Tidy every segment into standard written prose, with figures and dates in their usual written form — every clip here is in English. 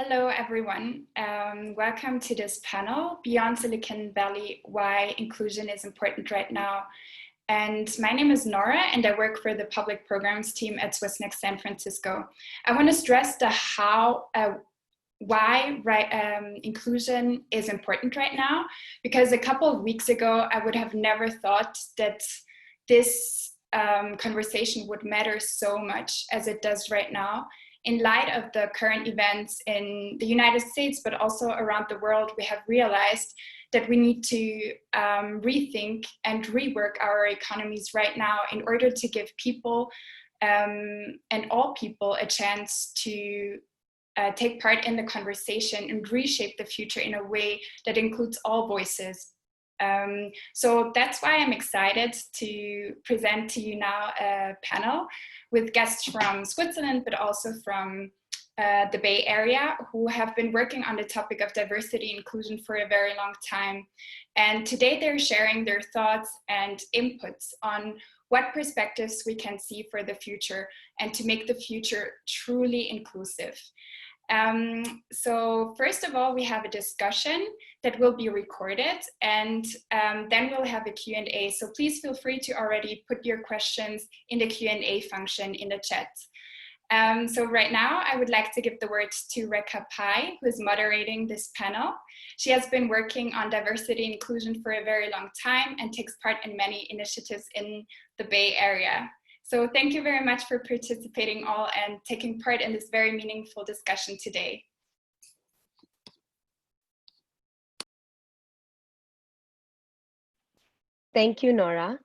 Hello, everyone. Welcome to this panel, Beyond Silicon Valley, Why Inclusion is Important Right Now. And my name is Nora, and I work for the public programs team at Swissnex San Francisco. I want to stress the why inclusion is important right now, because a couple of weeks ago, I would have never thought that this conversation would matter so much as it does right now. In light of the current events in the United States, but also around the world, we have realized that we need to rethink and rework our economies right now in order to give people and all people a chance to take part in the conversation and reshape the future in a way that includes all voices. So that's why I'm excited to present to you now a panel with guests from Switzerland, but also from the Bay Area, who have been working on the topic of diversity and inclusion for a very long time. And today they're sharing their thoughts and inputs on what perspectives we can see for the future and to make the future truly inclusive. So first of all, we have a discussion that will be recorded, and then we'll have a Q&A. So please feel free to already put your questions in the Q&A function in the chat. So right now, I would like to give the word to Rekha Pai, who is moderating this panel. She has been working on diversity and inclusion for a very long time and takes part in many initiatives in the Bay Area. So thank you very much for participating all and taking part in this very meaningful discussion today. Thank you, Nora.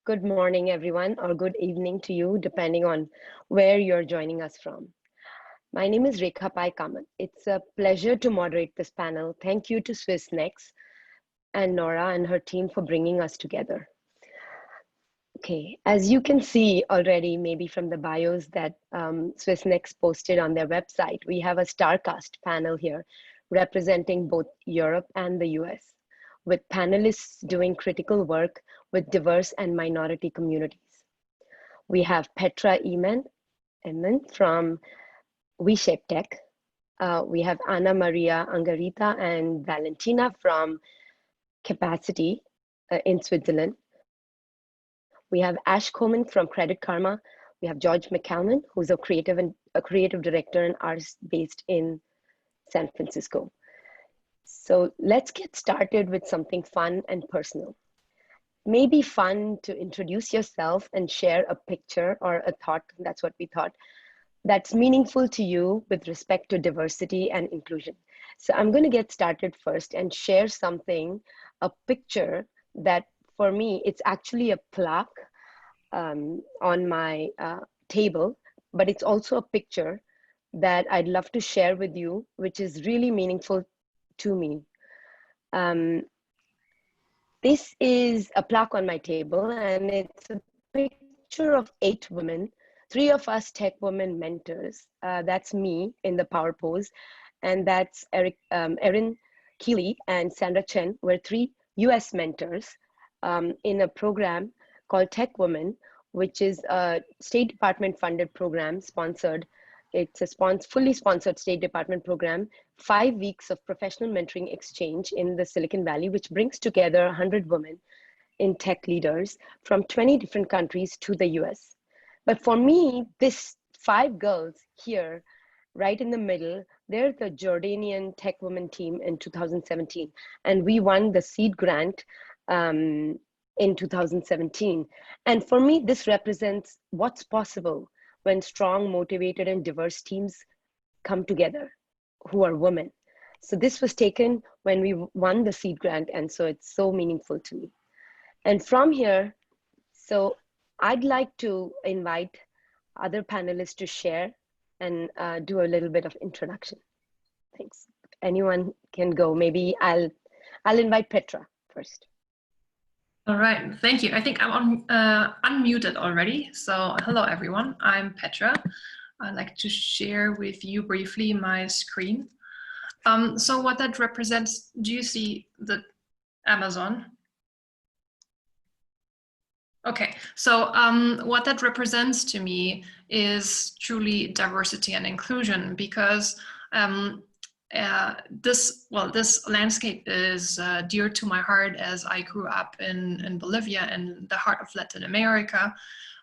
Good morning, everyone, or good evening to you, depending on where you're joining us from. My name is Rekha Pai Kamat. It's a pleasure to moderate this panel. Thank you to Swissnex and Nora and her team for bringing us together. Okay, as you can see already, maybe from the bios that Swissnex posted on their website, we have a StarCast panel here representing both Europe and the US, with panelists doing critical work with diverse and minority communities. We have Petra Eman from We Shape Tech. We have Ana Maria Angarita and Valentina from Capacity in Switzerland. We have Ash Coleman from Credit Karma. We have Jorge Mcelveen, who's a creative director and artist based in San Francisco. So let's get started with something fun and personal. Maybe fun to introduce yourself and share a picture or a thought, that's what we thought, that's meaningful to you with respect to diversity and inclusion. So I'm going to get started first and share something, a picture that for me, it's actually a plaque on my table, but it's also a picture that I'd love to share with you, which is really meaningful to me. This is a plaque on my table, and it's a picture of 8 women, 3 of us tech women mentors. That's me in the power pose, and that's Erin Keeley and Sandra Chen were 3 US mentors in a program called Tech Women, which is a State Department funded program sponsored. It's a fully sponsored State Department program, 5 weeks of professional mentoring exchange in the Silicon Valley, which brings together 100 women in tech leaders from 20 different countries to the US. But for me, this 5 girls here, right in the middle, they're the Jordanian Tech Women team in 2017. And we won the seed grant in 2017. And for me, this represents what's possible when strong, motivated, and diverse teams come together who are women. So this was taken when we won the seed grant, and so it's so meaningful to me. And from here, so I'd like to invite other panelists to share and do a little bit of introduction. Thanks. Anyone can go. Maybe I'll invite Petra first. All right, thank you. I think I'm unmuted already. So hello, everyone. I'm Petra. I'd like to share with you briefly my screen. So what that represents, do you see the Amazon? Okay, so what that represents to me is truly diversity and inclusion, because This landscape is dear to my heart, as I grew up in Bolivia, in the heart of Latin America.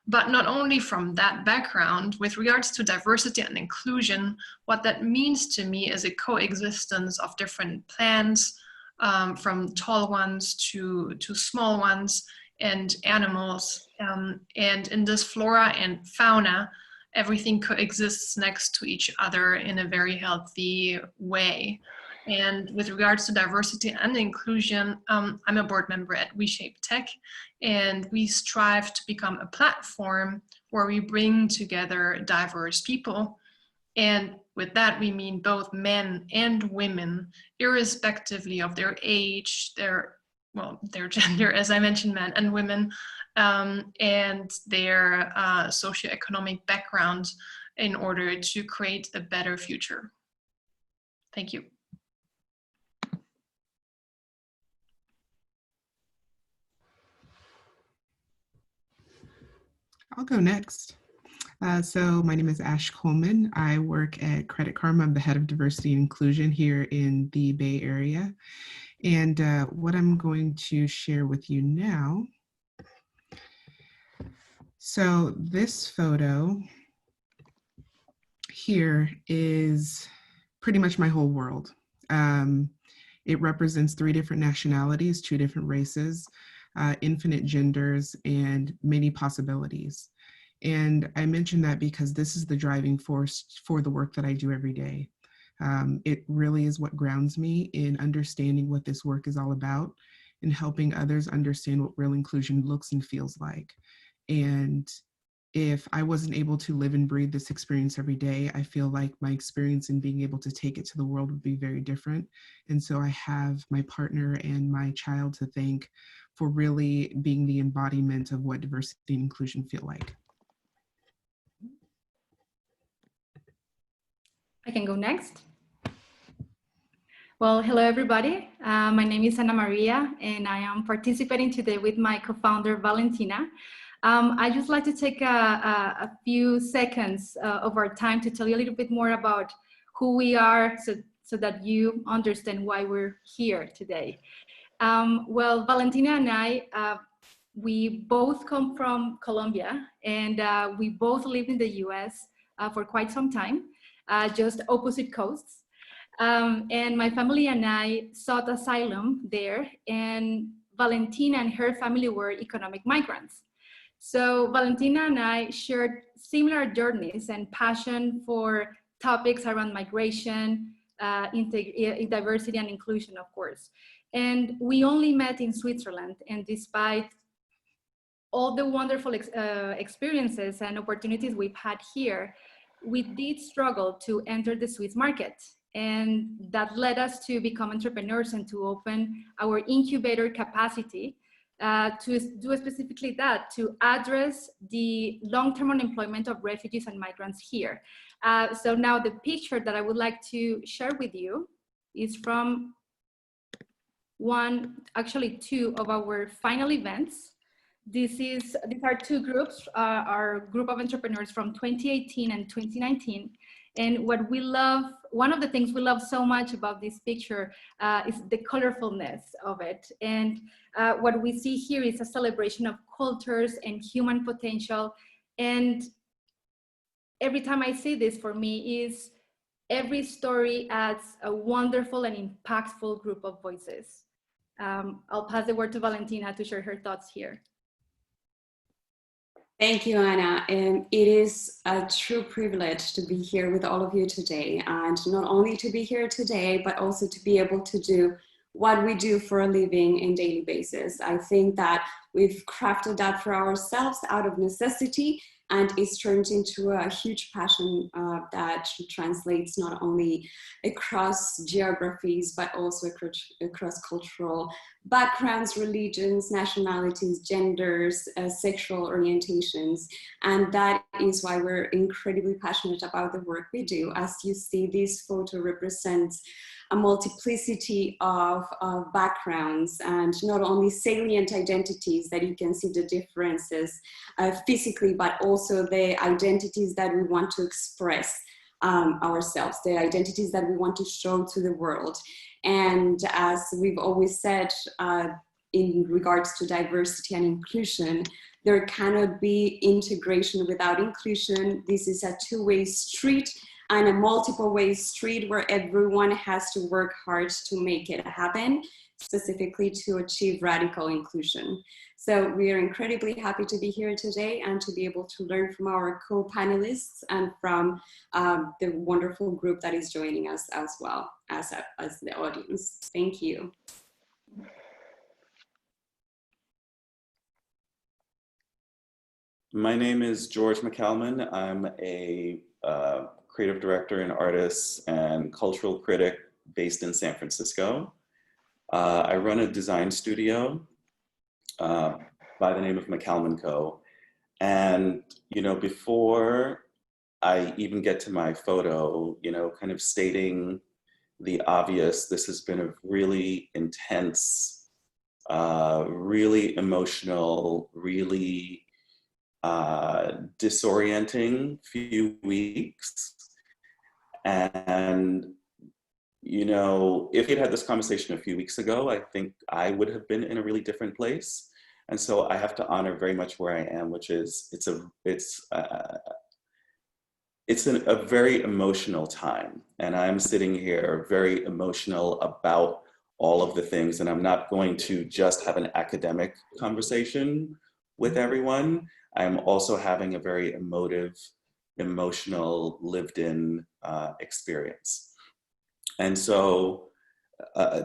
But not only from that background, with regards to diversity and inclusion, what that means to me is a coexistence of different plants, from tall ones to small ones, and animals. And in this flora and fauna, everything coexists next to each other in a very healthy way. And with regards to diversity and inclusion, I'm a board member at Reshape Tech, and we strive to become a platform where we bring together diverse people. And with that, we mean both men and women, irrespectively of their age, their gender, as I mentioned, men and women, and their socioeconomic background, in order to create a better future. Thank you. I'll go next. So my name is Ash Coleman. I work at Credit Karma. I'm the head of diversity and inclusion here in the Bay Area. And what I'm going to share with you now. So this photo here is pretty much my whole world. It represents 3 different nationalities, 2 different races, infinite genders, and many possibilities. And I mention that because this is the driving force for the work that I do every day. It really is what grounds me in understanding what this work is all about and helping others understand what real inclusion looks and feels like. And if I wasn't able to live and breathe this experience every day, I feel like my experience in being able to take it to the world would be very different. And so I have my partner and my child to thank for really being the embodiment of what diversity and inclusion feel like. I can go next. Well, hello everybody. My name is Ana Maria, and I am participating today with my co-founder Valentina. I'd just like to take a few seconds of our time to tell you a little bit more about who we are, so that you understand why we're here today. Well, Valentina and I, we both come from Colombia, and we both lived in the US for quite some time, just opposite coasts. And my family and I sought asylum there, and Valentina and her family were economic migrants. So Valentina and I shared similar journeys and passion for topics around migration, diversity and inclusion, of course. And we only met in Switzerland, and despite all the wonderful experiences and opportunities we've had here, we did struggle to enter the Swiss market. And that led us to become entrepreneurs and to open our incubator capacity to do specifically that, to address the long-term unemployment of refugees and migrants here. So now the picture that I would like to share with you is from actually two of our final events. These are 2 groups, our group of entrepreneurs from 2018 and 2019. And what we love, one of the things we love so much about this picture is the colorfulness of it. And what we see here is a celebration of cultures and human potential. And every time I see this, for me, is every story adds a wonderful and impactful group of voices. I'll pass the word to Valentina to share her thoughts here. Thank you, Anna. It is a true privilege to be here with all of you today, and not only to be here today, but also to be able to do what we do for a living in daily basis. I think that we've crafted that for ourselves out of necessity, and it's turned into a huge passion that translates not only across geographies, but also across cultural backgrounds, religions, nationalities, genders, sexual orientations. And that is why we're incredibly passionate about the work we do. As you see, this photo represents a multiplicity of backgrounds, and not only salient identities that you can see the differences physically, but also the identities that we want to express ourselves, the identities that we want to show to the world. And as we've always said, in regards to diversity and inclusion, there cannot be integration without inclusion. This is a two-way street and a multiple-way street where everyone has to work hard to make it happen, specifically to achieve radical inclusion. So we are incredibly happy to be here today and to be able to learn from our co-panelists and from the wonderful group that is joining us as well as the audience. Thank you. My name is Jorge Mcelveen. I'm a creative director and artist and cultural critic based in San Francisco. I run a design studio by the name of Mcelveen Co. And, you know, before I even get to my photo, you know, kind of stating the obvious, this has been a really intense, really emotional, really disorienting few weeks. And, you know, if we'd had this conversation a few weeks ago, I think I would have been in a really different place. And so I have to honor very much where I am, which is it's a very emotional time. And I'm sitting here very emotional about all of the things. And I'm not going to just have an academic conversation with everyone. I'm also having a very emotive, emotional, lived-in experience. And so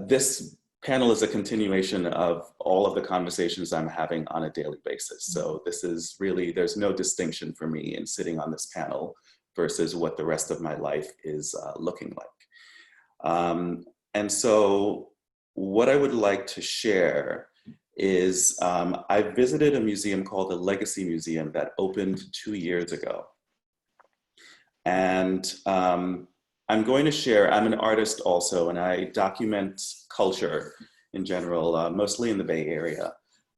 this panel is a continuation of all of the conversations I'm having on a daily basis. So this is really, there's no distinction for me in sitting on this panel versus what the rest of my life is looking like. And so what I would like to share is I visited a museum called the Legacy Museum that opened 2 years ago. And I'm going to share, I'm an artist also, and I document culture in general, mostly in the Bay Area.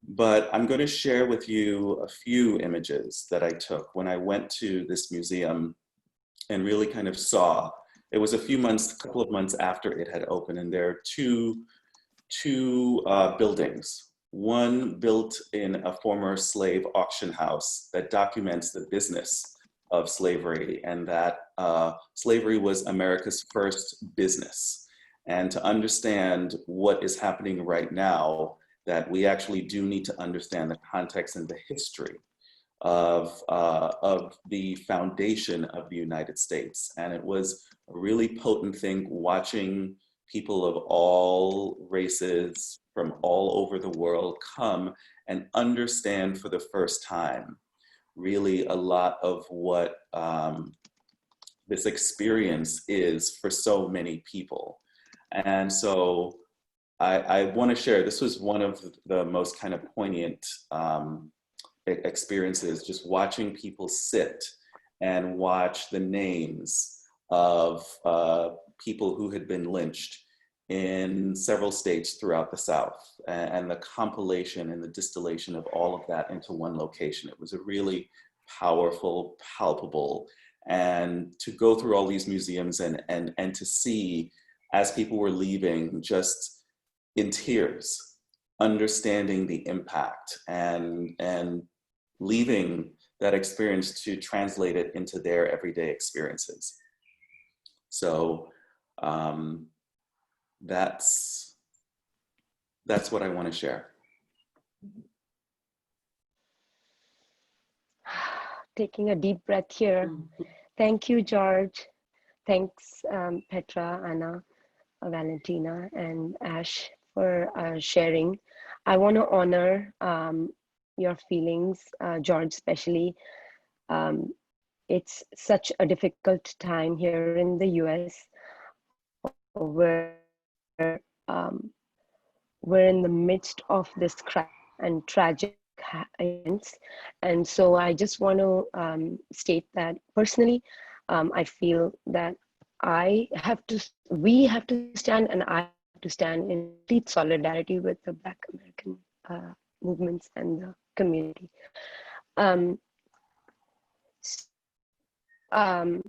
But I'm going to share with you a few images that I took when I went to this museum and really kind of saw. It was a couple of months after it had opened, and there are two buildings. One built in a former slave auction house that documents the business of slavery, and that slavery was America's first business. And to understand what is happening right now, that we actually do need to understand the context and the history of the foundation of the United States. And it was a really potent thing watching people of all races from all over the world come and understand for the first time really a lot of what this experience is for so many people. And so I want to share, this was one of the most kind of poignant experiences, just watching people sit and watch the names of people who had been lynched in several states throughout the South, and the compilation and the distillation of all of that into one location. It was a really powerful, palpable, and to go through all these museums and to see, as people were leaving, just in tears, understanding the impact and leaving that experience to translate it into their everyday experiences. So that's what I want to share. Taking a deep breath here. Thank you, George. Thanks, Petra, Anna, Valentina, and Ash for sharing. I want to honor your feelings, George, especially. It's such a difficult time here in the US where we're in the midst of this crisis and tragic events. And so I just want to state that personally, I feel that we have to stand, and I have to stand in complete solidarity with the Black American movements and the community. I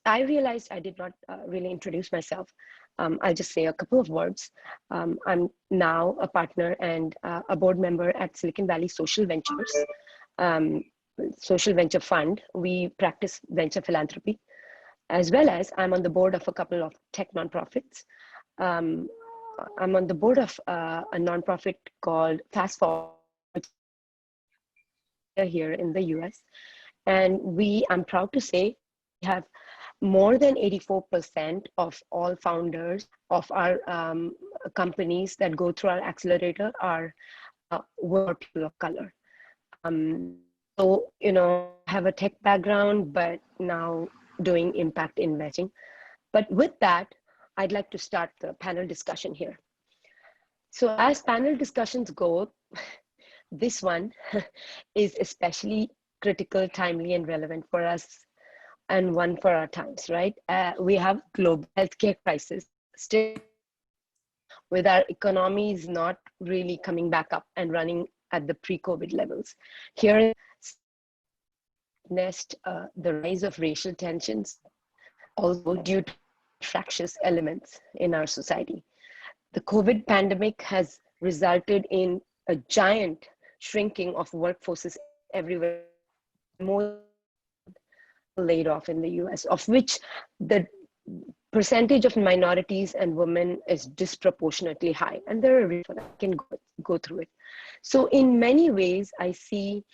realized I did not really introduce myself. I'll just say a couple of words. I'm now a partner and a board member at Silicon Valley Social Ventures, social venture fund. We practice venture philanthropy, as well as I'm on the board of a couple of tech nonprofits. I'm on the board of a nonprofit called Fast Forward here in the US. And I'm proud to say, we have more than 84% of all founders of our companies that go through our accelerator are people of color. So, you know, I have a tech background, but now doing impact investing. But with that, I'd like to start the panel discussion here. So as panel discussions go, this one is especially critical, timely, and relevant for us, and one for our times, right? We have global healthcare crisis still, with our economies not really coming back up and running at the pre-COVID levels. Here, witnessed the rise of racial tensions, also due to fractious elements in our society. The COVID pandemic has resulted in a giant shrinking of workforces everywhere, more laid off in the US, of which the percentage of minorities and women is disproportionately high. And there are reasons I can go through it. So in many ways, I see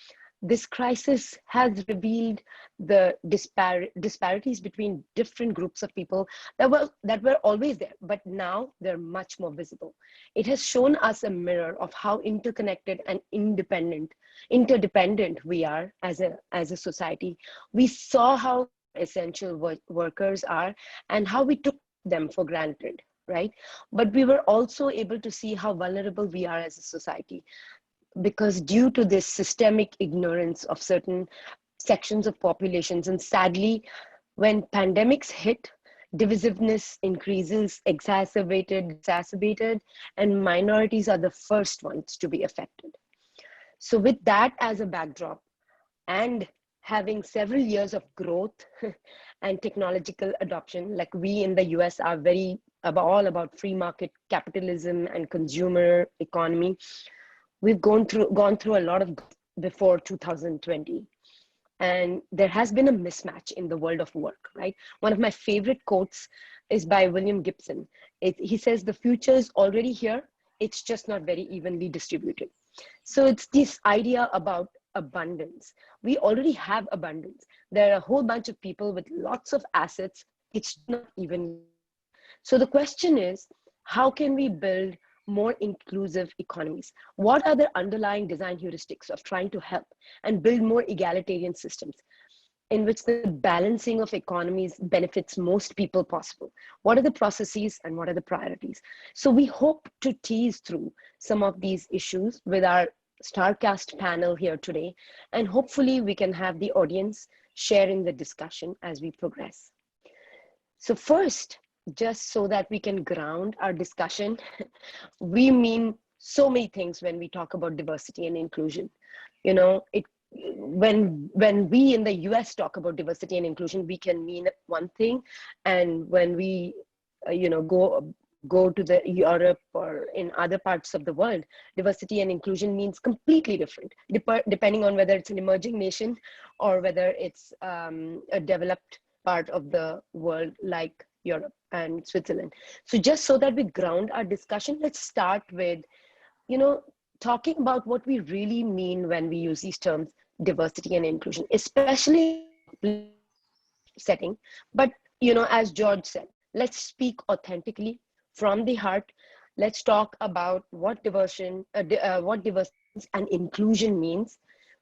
this crisis has revealed the disparities between different groups of people that were always there, but now they're much more visible. It has shown us a mirror of how interconnected and interdependent we are as a society. We saw how essential workers are and how we took them for granted, right? But we were also able to see how vulnerable we are as a society, because due to this systemic ignorance of certain sections of populations, and sadly, when pandemics hit, divisiveness increases, exacerbated, and minorities are the first ones to be affected. So with that as a backdrop, and having several years of growth and technological adoption, like we in the US are all about free market capitalism and consumer economy, we've gone through a lot of before 2020. And there has been a mismatch in the world of work, right? One of my favorite quotes is by William Gibson. He says, the future is already here, it's just not very evenly distributed. So it's this idea about abundance. We already have abundance. There are a whole bunch of people with lots of assets, it's not even. So the question is, how can we build more inclusive economies? What are the underlying design heuristics of trying to help and build more egalitarian systems in which the balancing of economies benefits most people possible? What are the processes and what are the priorities? So we hope to tease through some of these issues with our StarCast panel here today, and hopefully we can have the audience share in the discussion as we progress. So first, just so that we can ground our discussion, we mean so many things when we talk about diversity and inclusion. You know, when we in the US talk about diversity and inclusion, we can mean one thing, and when we go to the Europe or in other parts of the world, diversity and inclusion means completely different, depending on whether it's an emerging nation or whether it's a developed part of the world like Europe and Switzerland. So just so that we ground our discussion, let's start with, talking about what we really mean when we use these terms, diversity and inclusion, especially setting. But, as George said, let's speak authentically from the heart. Let's talk about what diversity and inclusion means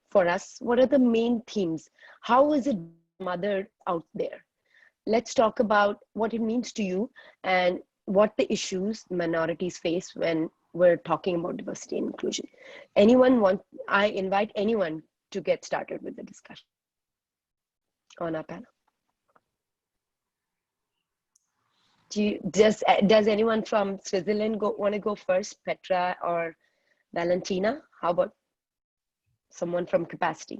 for us. What are the main themes? How is it mothered out there? Let's talk about what it means to you and what the issues minorities face when we're talking about diversity and inclusion. I invite anyone to get started with the discussion on our panel. Does anyone from Switzerland want to go first, Petra or Valentina? How about someone from capacity?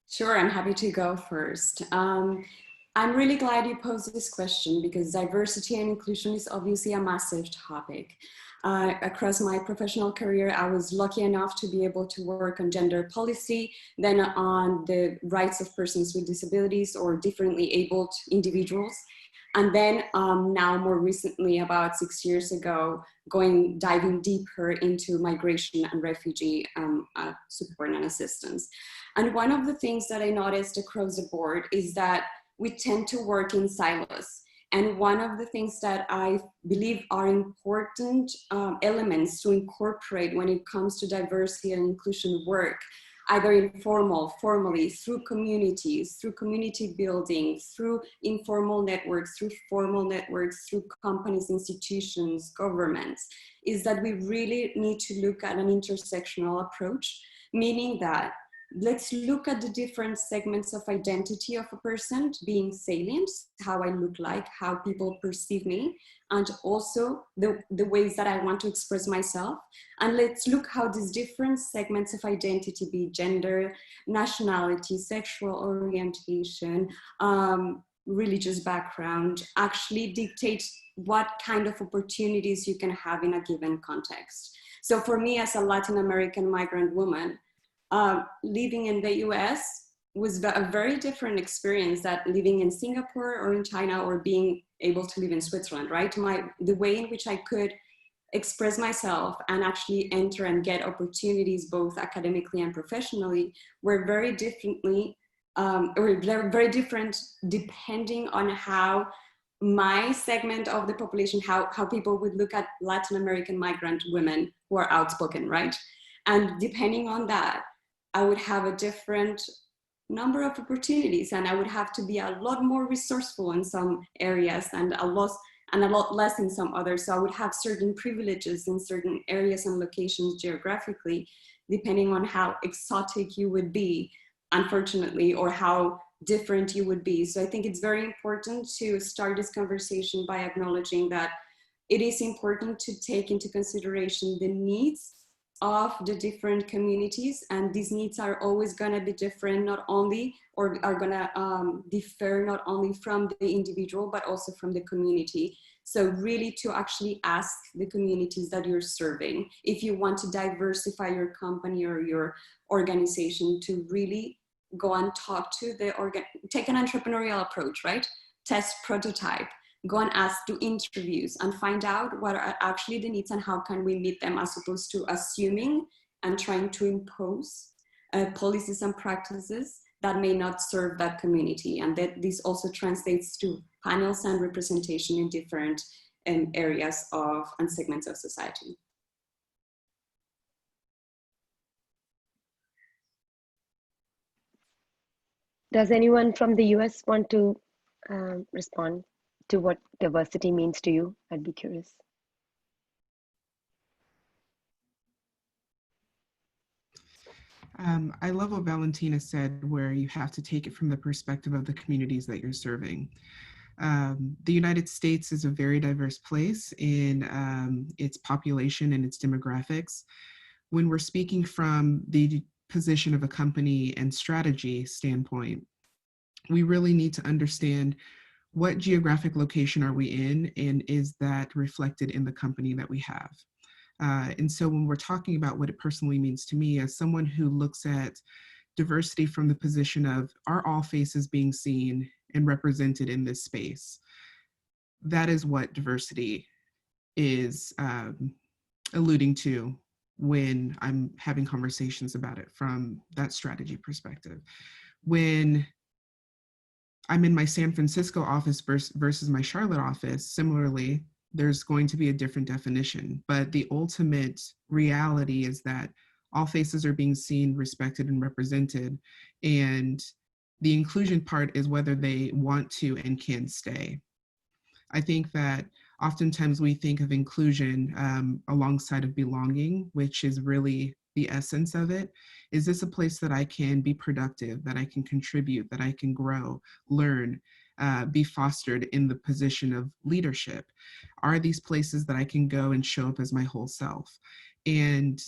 Sure, I'm happy to go first. I'm really glad you posed this question because diversity and inclusion is obviously a massive topic. Across my professional career, I was lucky enough to be able to work on gender policy, then on the rights of persons with disabilities or differently abled individuals. And then now more recently, about 6 years ago, diving deeper into migration and refugee support and assistance. And one of the things that I noticed across the board is that we tend to work in silos. And one of the things that I believe are important elements to incorporate when it comes to diversity and inclusion work, either informal, formally, through communities, through community building, through informal networks, through formal networks, through companies, institutions, governments, is that we really need to look at an intersectional approach, meaning that let's look at the different segments of identity of a person being salient, how I look like, how people perceive me, and also the ways that I want to express myself. And let's look how these different segments of identity, be gender, nationality, sexual orientation, religious background, actually dictate what kind of opportunities you can have in a given context. So for me as a Latin American migrant woman, living in the US was a very different experience than living in Singapore or in China or being able to live in Switzerland, right? The way in which I could express myself and actually enter and get opportunities both academically and professionally were very differently, or very different depending on how my segment of the population, how people would look at Latin American migrant women who are outspoken, right? And depending on that, I would have a different number of opportunities and I would have to be a lot more resourceful in some areas and a lot less in some others. So I would have certain privileges in certain areas and locations geographically, depending on how exotic you would be, unfortunately, or how different you would be. So I think it's very important to start this conversation by acknowledging that it is important to take into consideration the needs of the different communities, and these needs are always going to be different, not only, or are going to differ not only from the individual, but also from the community. So really to actually ask the communities that you're serving, if you want to diversify your company or your organization, to really go and talk to take an entrepreneurial approach, right? Test, prototype, go and do interviews and find out what are actually the needs and how can we meet them, as opposed to assuming and trying to impose policies and practices that may not serve that community. And that this also translates to panels and representation in different areas of and segments of society. Does anyone from the US want to respond to what diversity means to you? I'd be curious. I love what Valentina said, where you have to take it from the perspective of the communities that you're serving. The United States is a very diverse place in its population and its demographics. When we're speaking from the position of a company and strategy standpoint, we really need to understand what geographic location are we in, and is that reflected in the company that we have? And so when we're talking about what it personally means to me, as someone who looks at diversity from the position of, are all faces being seen and represented in this space? That is what diversity is alluding to when I'm having conversations about it from that strategy perspective. When I'm in my San Francisco office versus my Charlotte office, similarly, there's going to be a different definition, but the ultimate reality is that all faces are being seen, respected, and represented, and the inclusion part is whether they want to and can stay. I think that oftentimes we think of inclusion alongside of belonging, which is really the essence of it. Is this a place that I can be productive, that I can contribute, that I can grow, learn, be fostered in the position of leadership? Are these places that I can go and show up as my whole self? And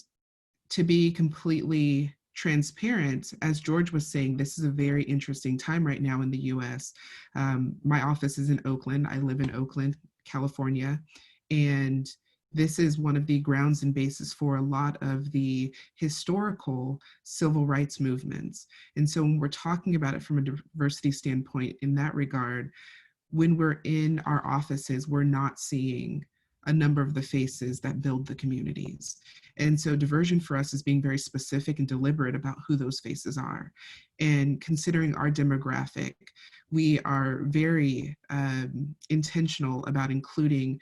to be completely transparent, as George was saying, this is a very interesting time right now in the US. My office is in Oakland. I live in Oakland, California, and this is one of the grounds and basis for a lot of the historical civil rights movements. And so when we're talking about it from a diversity standpoint in that regard, when we're in our offices, we're not seeing a number of the faces that build the communities. And so diversion for us is being very specific and deliberate about who those faces are. And considering our demographic, we are very intentional about including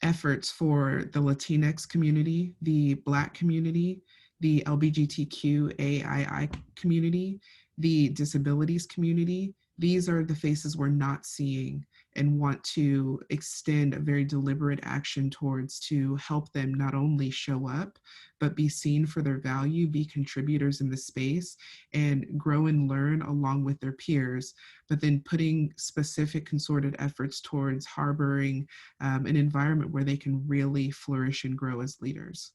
efforts for the Latinx community, the Black community, the LGBTQAI community, the disabilities community. These are the faces we're not seeing and want to extend a very deliberate action towards to help them not only show up, but be seen for their value, be contributors in the space, and grow and learn along with their peers, but then putting specific concerted efforts towards harboring an environment where they can really flourish and grow as leaders.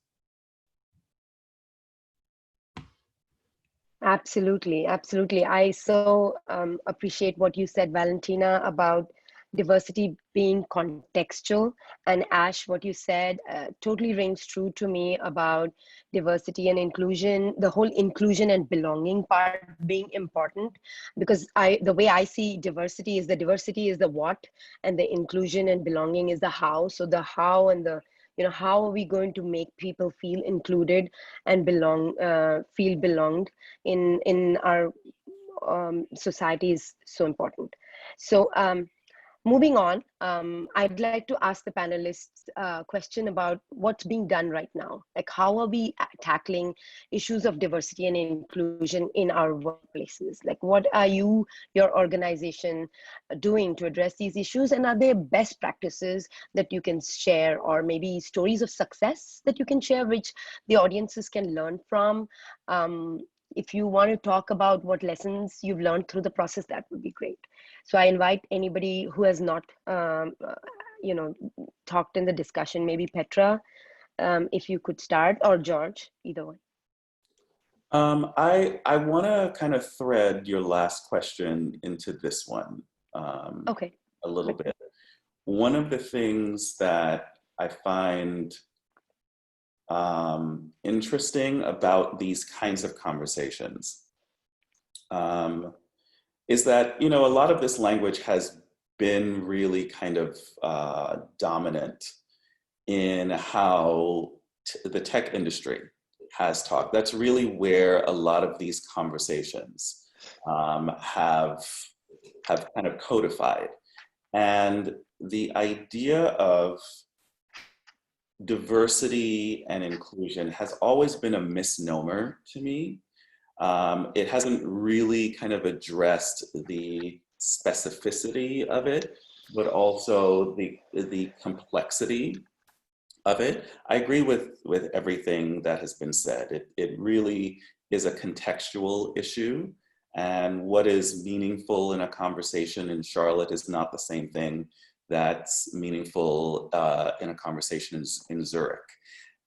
Absolutely, absolutely. I so appreciate what you said, Valentina, about diversity being contextual. And Ash, what you said totally rings true to me about diversity and inclusion, the whole inclusion and belonging part being important, because the way I see diversity is the what, and the inclusion and belonging is the how. So the how and the, how are we going to make people feel included and feel belonged in our society is so important. So moving on, I'd like to ask the panelists a question about what's being done right now. Like, how are we tackling issues of diversity and inclusion in our workplaces? Like, what are your organization doing to address these issues? And are there best practices that you can share, or maybe stories of success that you can share, which the audiences can learn from? If you want to talk about what lessons you've learned through the process, that would be great. So I invite anybody who has not, talked in the discussion, maybe Petra, if you could start, or George, either one. I want to kind of thread your last question into this one Okay. a little bit. One of the things that I find interesting about these kinds of conversations is that, a lot of this language has been really kind of dominant in how the tech industry has talked. That's really where a lot of these conversations have kind of codified. And the idea of diversity and inclusion has always been a misnomer to me. It hasn't really kind of addressed the specificity of it, but also the complexity of it. I agree with everything that has been said. It really is a contextual issue, and what is meaningful in a conversation in Charlotte is not the same thing that's meaningful in a conversation in Zurich.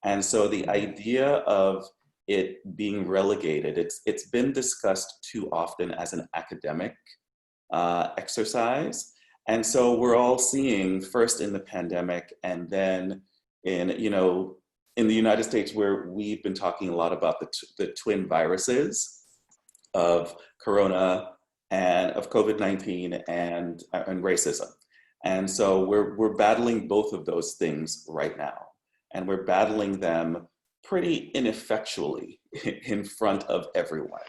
And so the idea of it being relegated, it's been discussed too often as an academic exercise. And so we're all seeing, first in the pandemic, and then in the United States, where we've been talking a lot about the twin viruses of Corona and of COVID-19 and racism. And so we're battling both of those things right now. And we're battling them pretty ineffectually in front of everyone.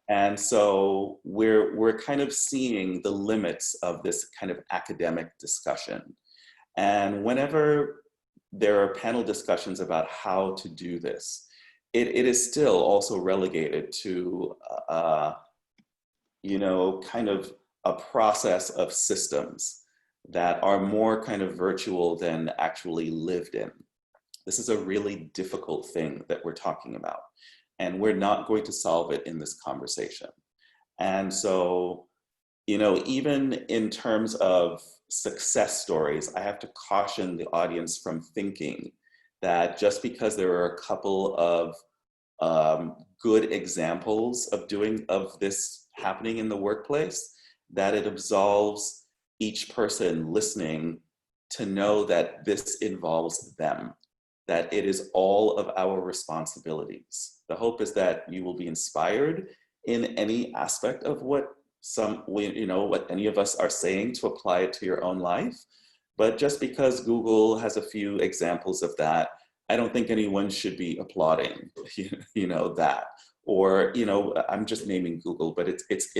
And so we're kind of seeing the limits of this kind of academic discussion. And whenever there are panel discussions about how to do this, it is still also relegated to, kind of a process of systems that are more kind of virtual than actually lived in. This is a really difficult thing that we're talking about, and we're not going to solve it in this conversation. And so, even in terms of success stories, I have to caution the audience from thinking that just because there are a couple of good examples of this happening in the workplace, that it absolves each person listening to know that this involves them, that it is all of our responsibilities. The hope is that you will be inspired in any aspect of what what any of us are saying, to apply it to your own life. But just because Google has a few examples of that, I don't think anyone should be applauding, that. Or, I'm just naming Google, but it's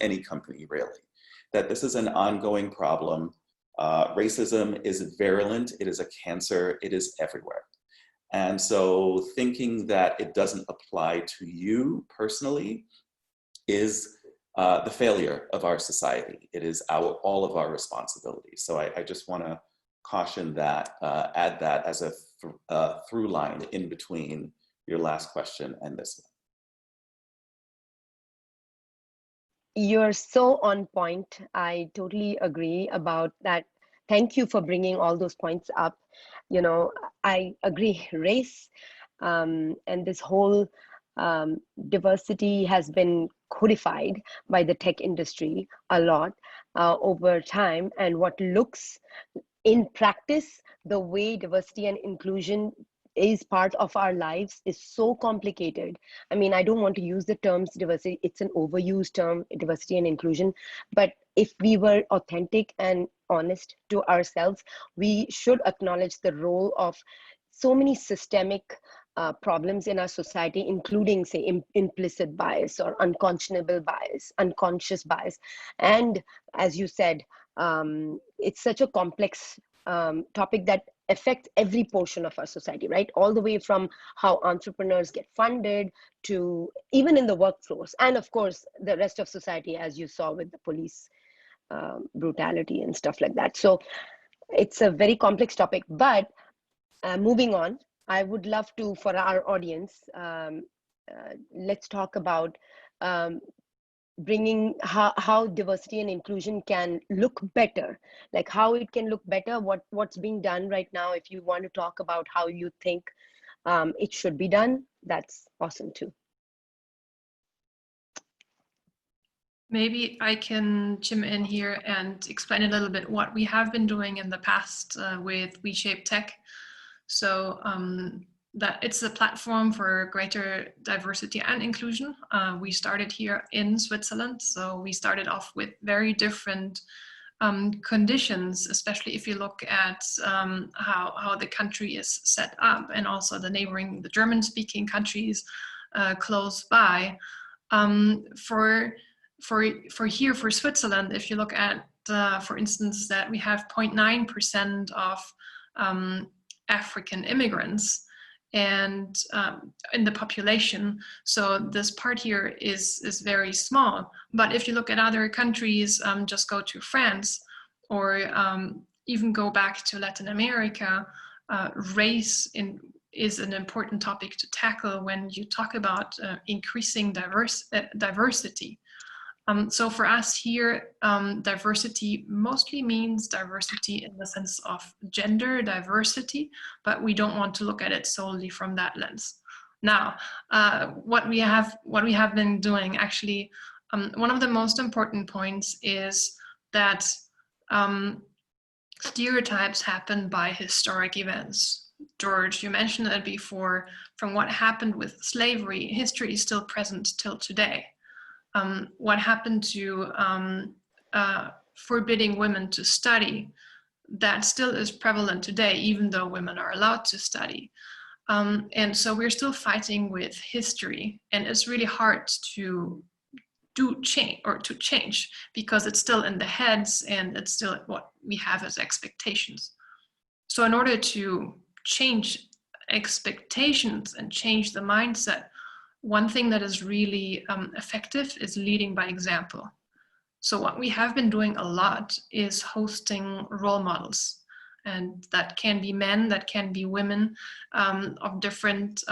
any company really. That this is an ongoing problem. Racism is virulent, it is a cancer, it is everywhere. And so thinking that it doesn't apply to you personally is the failure of our society. It is all of our responsibility. So I just want to caution that, add that as a through line in between your last question and this one. You're so on point. I totally agree about that. Thank you for bringing all those points up. I agree, race and this whole diversity has been codified by the tech industry a lot over time. And what looks in practice, the way diversity and inclusion is part of our lives is so complicated. I mean, I don't want to use the terms diversity, it's an overused term, diversity and inclusion. But if we were authentic and honest to ourselves, we should acknowledge the role of so many systemic problems in our society, including, say, implicit bias or unconscionable bias, unconscious bias. And as you said, it's such a complex topic that affects every portion of our society, right? All the way from how entrepreneurs get funded to even in the workforce, and of course, the rest of society, as you saw with the police brutality and stuff like that. So it's a very complex topic, but moving on, I would love to, for our audience, let's talk about bringing how diversity and inclusion can look better, like how it can look better, what's being done right now. If you want to talk about how you think it should be done, that's awesome too. Maybe I can chime in here and explain a little bit what we have been doing in the past with We Shape Tech. So that it's a platform for greater diversity and inclusion. We started here in Switzerland. So we started off with very different conditions, especially if you look at how the country is set up, and also the German-speaking countries close by. For Switzerland, if you look at, for instance, that we have 0.9% of African immigrants and in the population. So this part here is very small. But if you look at other countries, just go to France or even go back to Latin America, race is an important topic to tackle when you talk about increasing diversity. So for us here, diversity mostly means diversity in the sense of gender diversity, but we don't want to look at it solely from that lens. Now, what we have been doing, actually, one of the most important points is that stereotypes happen by historic events. George, you mentioned it before, from what happened with slavery, history is still present till today. What happened to forbidding women to study, that still is prevalent today, even though women are allowed to study. And so we're still fighting with history, and it's really hard to change because it's still in the heads and it's still what we have as expectations. So in order to change expectations and change the mindset, one thing that is really effective is leading by example. So what we have been doing a lot is hosting role models. And that can be men, that can be women of different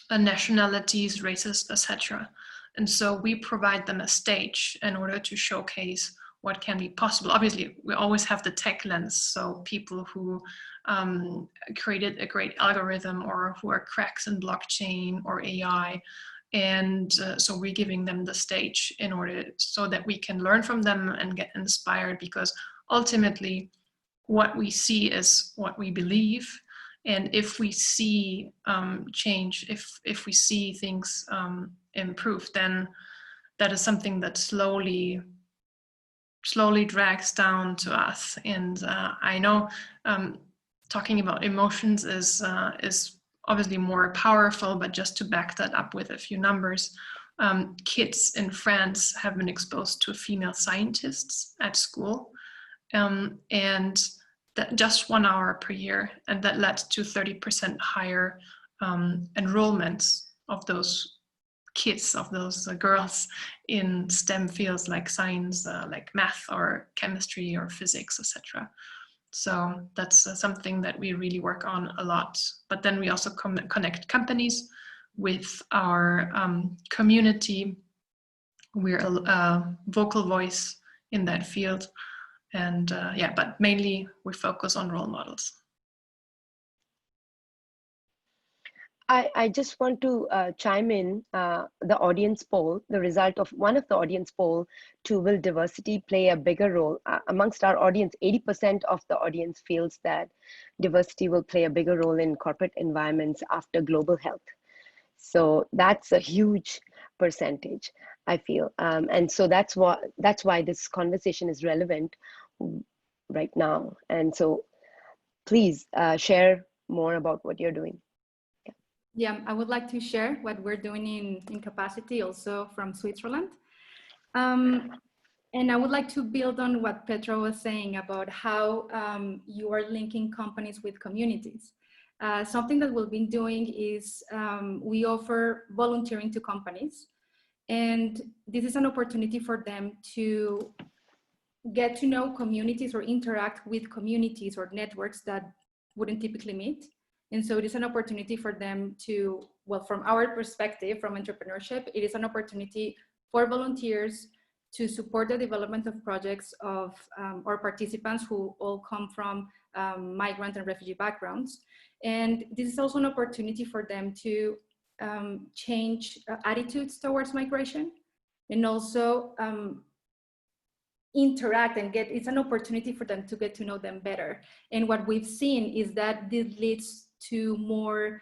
nationalities, races, etc. And so we provide them a stage in order to showcase what can be possible. Obviously, we always have the tech lens, so people who created a great algorithm or who are cracks in blockchain or AI. And so we're giving them the stage in order so that we can learn from them and get inspired, because ultimately what we see is what we believe. And if we see change, if we see things improve, then that is something that slowly drags down to us. And I know talking about emotions is obviously more powerful, but just to back that up with a few numbers, kids in France have been exposed to female scientists at school, and that just 1 hour per year, and that led to 30% higher enrollments of those kids, of those girls in STEM fields like science, like math or chemistry or physics, etc. So that's something that we really work on a lot. But then we also connect companies with our community. We're a vocal voice in that field. And yeah, but mainly we focus on role models. I just want to chime in the audience poll, the result of one of the audience poll to will diversity play a bigger role amongst our audience. 80% of the audience feels that diversity will play a bigger role in corporate environments after global health. So that's a huge percentage, I feel. And so that's why this conversation is relevant right now. And so please share more about what you're doing. Yeah, I would like to share what we're doing in Capacity, also from Switzerland. And I would like to build on what Petra was saying about how you are linking companies with communities. Something that we've been doing is we offer volunteering to companies. And this is an opportunity for them to get to know communities or interact with communities or networks that wouldn't typically meet. And so it is an opportunity for them to, well, from our perspective, from entrepreneurship, it is an opportunity for volunteers to support the development of projects of our participants who all come from migrant and refugee backgrounds. And this is also an opportunity for them to change attitudes towards migration, and also interact and it's an opportunity for them to get to know them better. And what we've seen is that this leads to more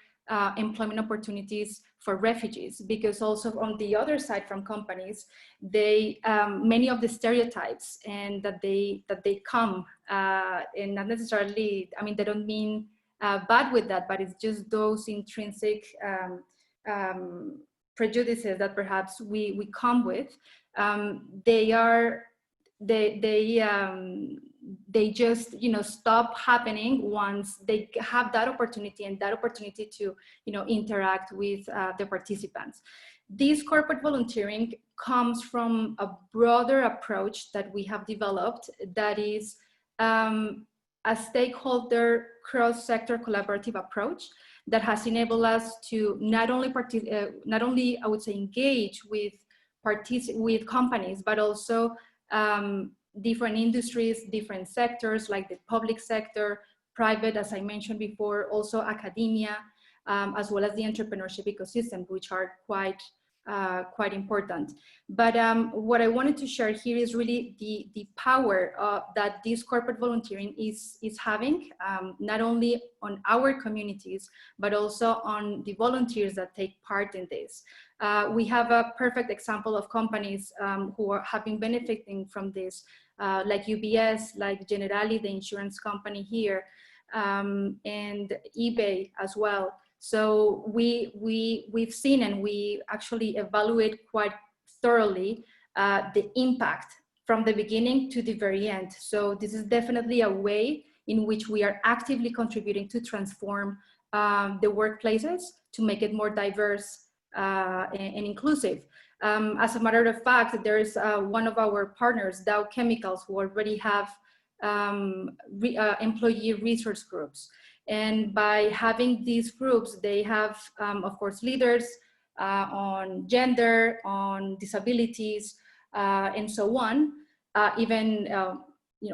employment opportunities for refugees, because also on the other side from companies, they many of the stereotypes and that they come and not necessarily, I mean, they don't mean bad with that, but it's just those intrinsic prejudices that perhaps we come with. They just, you know, stop happening once they have that opportunity, and that opportunity to, you know, interact with the participants. This corporate volunteering comes from a broader approach that we have developed, that is a stakeholder cross-sector collaborative approach that has enabled us to not only I would say engage with companies, but also different industries, different sectors like the public sector, private, as I mentioned before, also academia, as well as the entrepreneurship ecosystem, which are quite important. But what I wanted to share here is really the power that this corporate volunteering is having, not only on our communities, but also on the volunteers that take part in this. We have a perfect example of companies who have been benefiting from this, like UBS, like Generali, the insurance company here, and eBay as well. So we've seen, and we actually evaluate quite thoroughly the impact from the beginning to the very end. So this is definitely a way in which we are actively contributing to transform the workplaces, to make it more diverse and inclusive. As a matter of fact, there is one of our partners, Dow Chemicals, who already have employee resource groups. And by having these groups, they have, of course, leaders on gender, on disabilities, and so on. even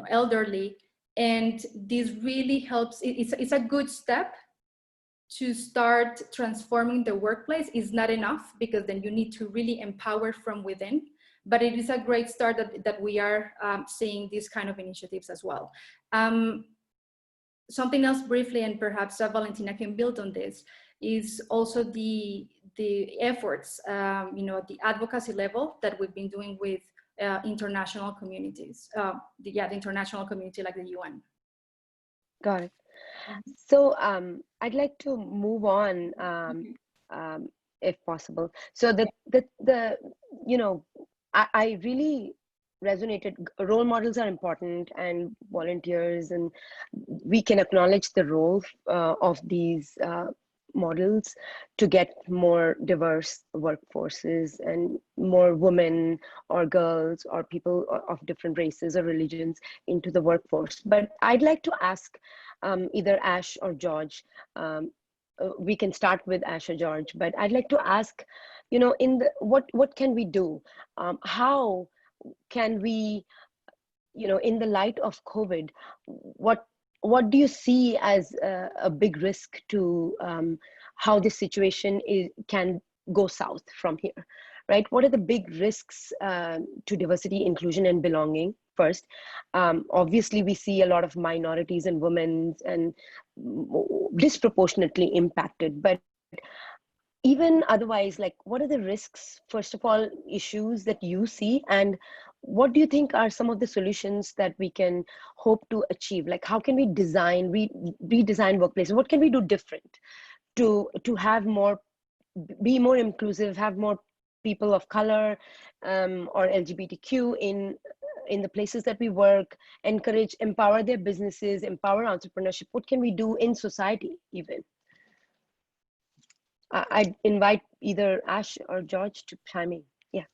elderly. And this really helps. It's a good step to start transforming the workplace. Is not enough, because then you need to really empower from within. But it is a great start that we are seeing these kind of initiatives as well. Something else briefly, and perhaps Valentina can build on this, is also the efforts, at the advocacy level that we've been doing with international communities, the international community like the UN. Got it. So I'd like to move on, if possible. So I really resonated. Role models are important, and volunteers, and we can acknowledge the role of these models to get more diverse workforces and more women or girls or people of different races or religions into the workforce. But I'd like to ask either Ash or George. We can start with Ash or George, but I'd like to ask, what can we do? How can we, in the light of COVID, what do you see as a big risk to how this situation can go south from here, right? What are the big risks to diversity, inclusion, and belonging? First, obviously, we see a lot of minorities and women and disproportionately impacted, but even otherwise, like, what are the risks, first of all, issues that you see, and what do you think are some of the solutions that we can hope to achieve? Like, how can we design, redesign workplaces? What can we do different to have more, be more inclusive, have more people of color or LGBTQ in the places that we work, encourage, empower their businesses, empower entrepreneurship? What can we do in society even? I'd invite either Ash or George to chime in. Yeah.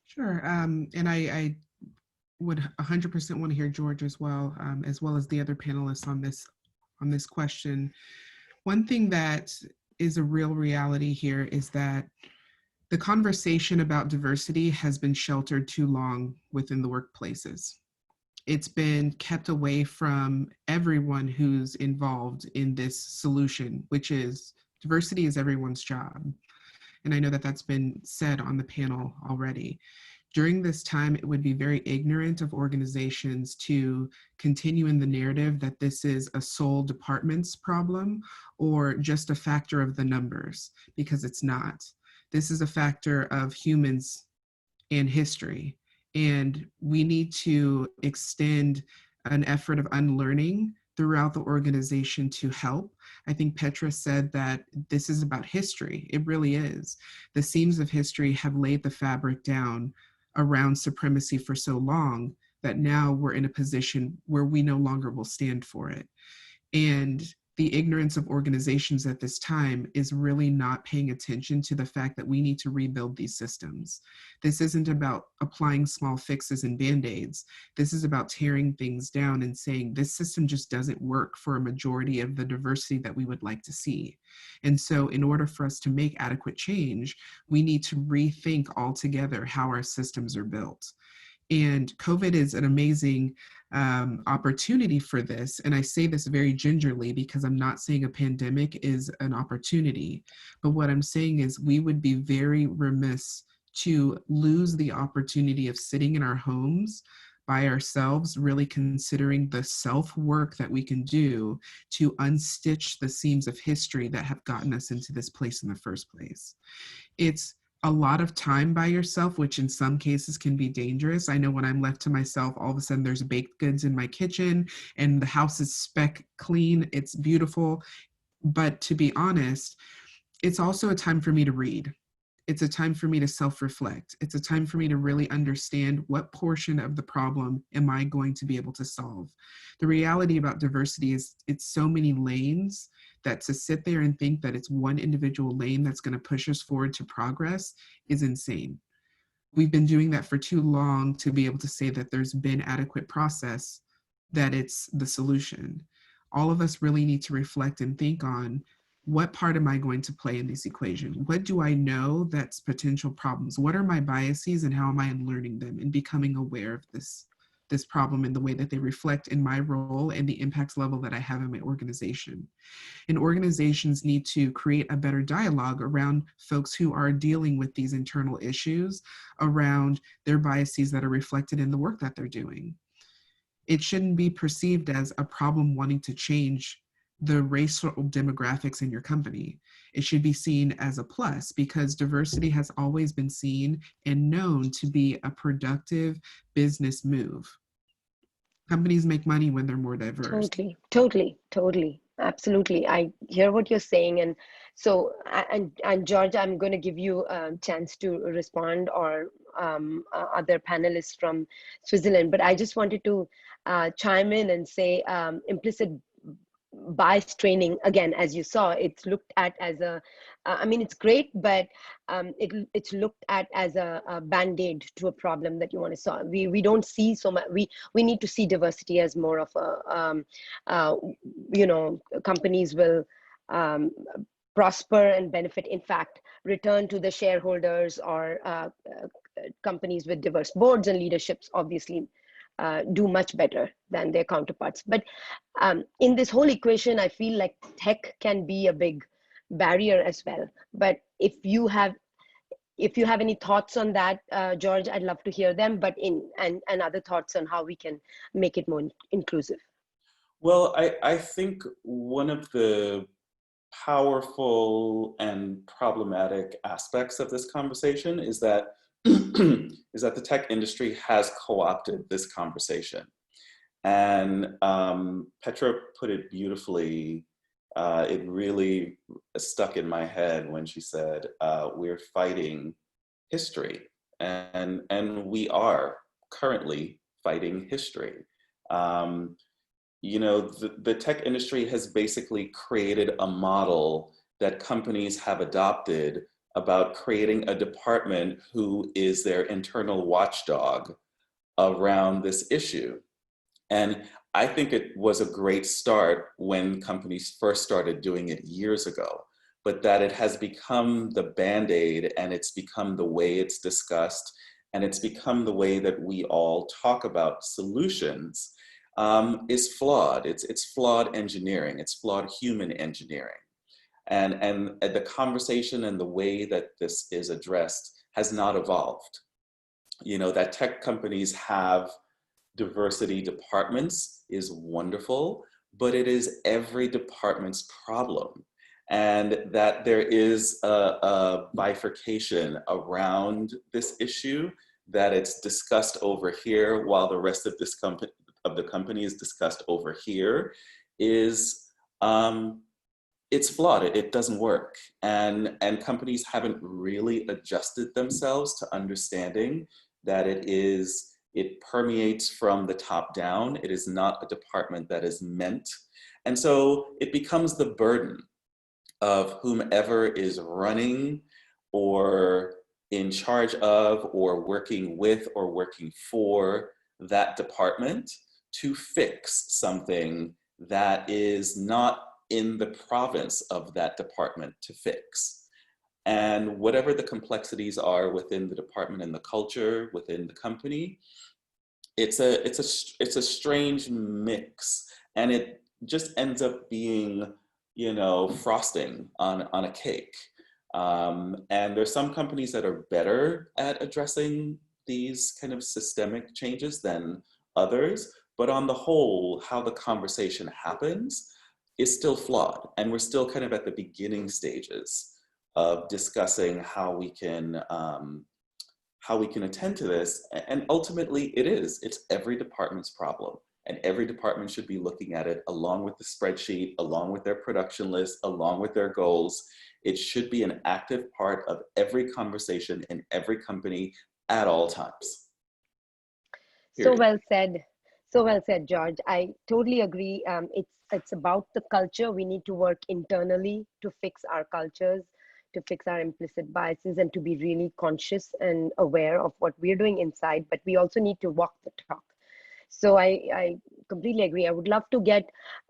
Sure. And I would 100% want to hear George as well as the other panelists on this question. One thing that is a real reality here is that the conversation about diversity has been sheltered too long within the workplaces. It's been kept away from everyone who's involved in this solution, which is diversity is everyone's job. And I know that that's been said on the panel already. During this time, it would be very ignorant of organizations to continue in the narrative that this is a sole department's problem or just a factor of the numbers, because it's not. This is a factor of humans and history. And we need to extend an effort of unlearning throughout the organization to help. I think Petra said that this is about history. It really is. The seams of history have laid the fabric down around supremacy for so long that now we're in a position where we no longer will stand for it. And the ignorance of organizations at this time is really not paying attention to the fact that we need to rebuild these systems. This isn't about applying small fixes and band-aids. This is about tearing things down and saying this system just doesn't work for a majority of the diversity that we would like to see. And so in order for us to make adequate change, we need to rethink altogether how our systems are built. And COVID is an amazing opportunity for this. And I say this very gingerly because I'm not saying a pandemic is an opportunity. But what I'm saying is we would be very remiss to lose the opportunity of sitting in our homes by ourselves, really considering the self-work that we can do to unstitch the seams of history that have gotten us into this place in the first place. It's a lot of time by yourself, which in some cases can be dangerous. I know when I'm left to myself, all of a sudden there's baked goods in my kitchen and the house is speck clean. It's beautiful. But to be honest, it's also a time for me to read. It's a time for me to self-reflect. It's a time for me to really understand what portion of the problem am I going to be able to solve. The reality about diversity is it's so many lanes that to sit there and think that it's one individual lane that's going to push us forward to progress is insane. We've been doing that for too long to be able to say that there's been adequate process, that it's the solution. All of us really need to reflect and think on what part am I going to play in this equation? What do I know that's potential problems? What are my biases and how am I unlearning them and becoming aware of this this problem in the way that they reflect in my role and the impact level that I have in my organization. And organizations need to create a better dialogue around folks who are dealing with these internal issues around their biases that are reflected in the work that they're doing. It shouldn't be perceived as a problem wanting to change the racial demographics in your company. It should be seen as a plus, because diversity has always been seen and known to be a productive business move. Companies make money when they're more diverse. Totally. Absolutely. I hear what you're saying. And so, and George, I'm going to give you a chance to respond, or other panelists from Switzerland. But I just wanted to chime in and say implicit bias training, again, as you saw, it's looked at as a, I mean, it's great, but it's looked at as a band-aid to a problem that you want to solve. We don't see so much, we need to see diversity as more of a, you know, companies will prosper and benefit, in fact, return to the shareholders, or companies with diverse boards and leaderships obviously do much better than their counterparts. But in this whole equation, I feel like tech can be a big barrier as well. But if you have any thoughts on that, George, I'd love to hear them, but and other thoughts on how we can make it more inclusive. Well, I think one of the powerful and problematic aspects of this conversation is that the tech industry has co-opted this conversation. And Petra put it beautifully. It really stuck in my head when she said, we're fighting history. And we are currently fighting history. You know, the tech industry has basically created a model that companies have adopted about creating a department who is their internal watchdog around this issue. And I think it was a great start when companies first started doing it years ago, but that it has become the Band-Aid, and it's become the way it's discussed, and it's become the way that we all talk about solutions, is flawed. It's flawed engineering. It's flawed human engineering. And the conversation and the way that this is addressed has not evolved. You know, that tech companies have diversity departments is wonderful, but it is every department's problem. And that there is a bifurcation around this issue, that it's discussed over here while the rest of the company is discussed over here, is it's flawed. It doesn't work. And companies haven't really adjusted themselves to understanding that it permeates from the top down. It is not a department that is meant. And so it becomes the burden of whomever is running or in charge of or working with or working for that department to fix something that is not in the province of that department to fix. And whatever the complexities are within the department and the culture within the company, it's a strange mix, and it just ends up being, you know, frosting on a cake. And there's some companies that are better at addressing these kind of systemic changes than others, but on the whole, how the conversation happens is still flawed. And we're still kind of at the beginning stages of discussing how we can attend to this. And ultimately it's every department's problem. And every department should be looking at it along with the spreadsheet, along with their production list, along with their goals. It should be an active part of every conversation in every company at all times. Period. So well said, George. I totally agree. It's about the culture. We need to work internally to fix our cultures, to fix our implicit biases, and to be really conscious and aware of what we're doing inside, but we also need to walk the talk. So I completely agree. I would love to get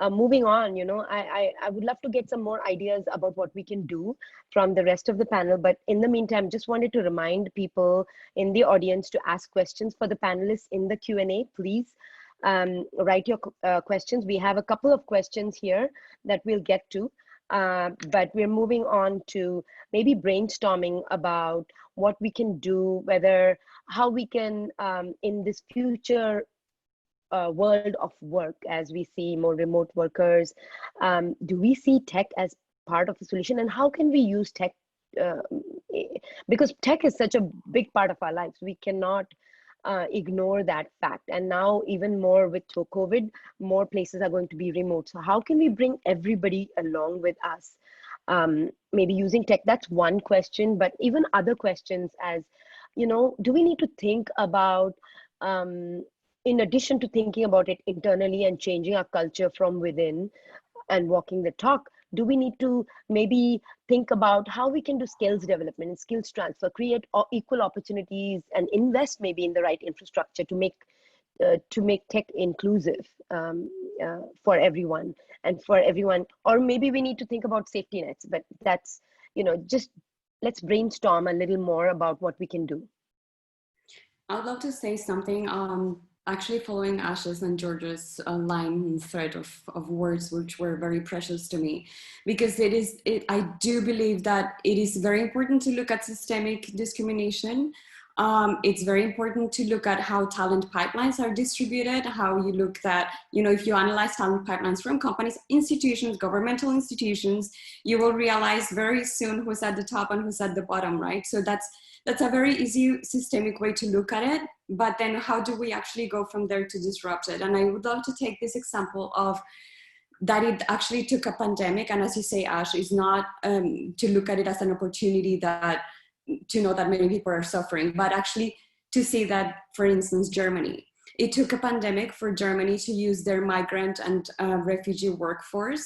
moving on. I would love to get some more ideas about what we can do from the rest of the panel. But in the meantime, just wanted to remind people in the audience to ask questions for the panelists in the Q&A. Please write your questions. We have a couple of questions here that we'll get to. But we're moving on to maybe brainstorming about what we can do, how we can, in this future world of work, as we see more remote workers, do we see tech as part of the solution, and how can we use tech? Because tech is such a big part of our lives, we cannot ignore that fact. And now even more with COVID, more places are going to be remote. So how can we bring everybody along with us? Maybe using tech, that's one question, but even other questions as, do we need to think about, in addition to thinking about it internally and changing our culture from within and walking the talk, do we need to maybe think about how we can do skills development and skills transfer, create equal opportunities, and invest maybe in the right infrastructure to make tech inclusive for everyone or maybe we need to think about safety nets, but that's, just let's brainstorm a little more about what we can do. I'd love to say something, actually following Ash's and George's line and thread of words, which were very precious to me, because I do believe that it is very important to look at systemic discrimination. It's very important to look at how talent pipelines are distributed, how you look at, if you analyze talent pipelines from companies, institutions, governmental institutions, you will realize very soon who's at the top and who's at the bottom, right? So that's a very easy systemic way to look at it, but then how do we actually go from there to disrupt it? And I would love to take this example of that it actually took a pandemic, and as you say, Ash, is not to look at it as an opportunity to know that many people are suffering, but actually to see that, for instance, Germany, it took a pandemic for Germany to use their migrant and refugee workforce,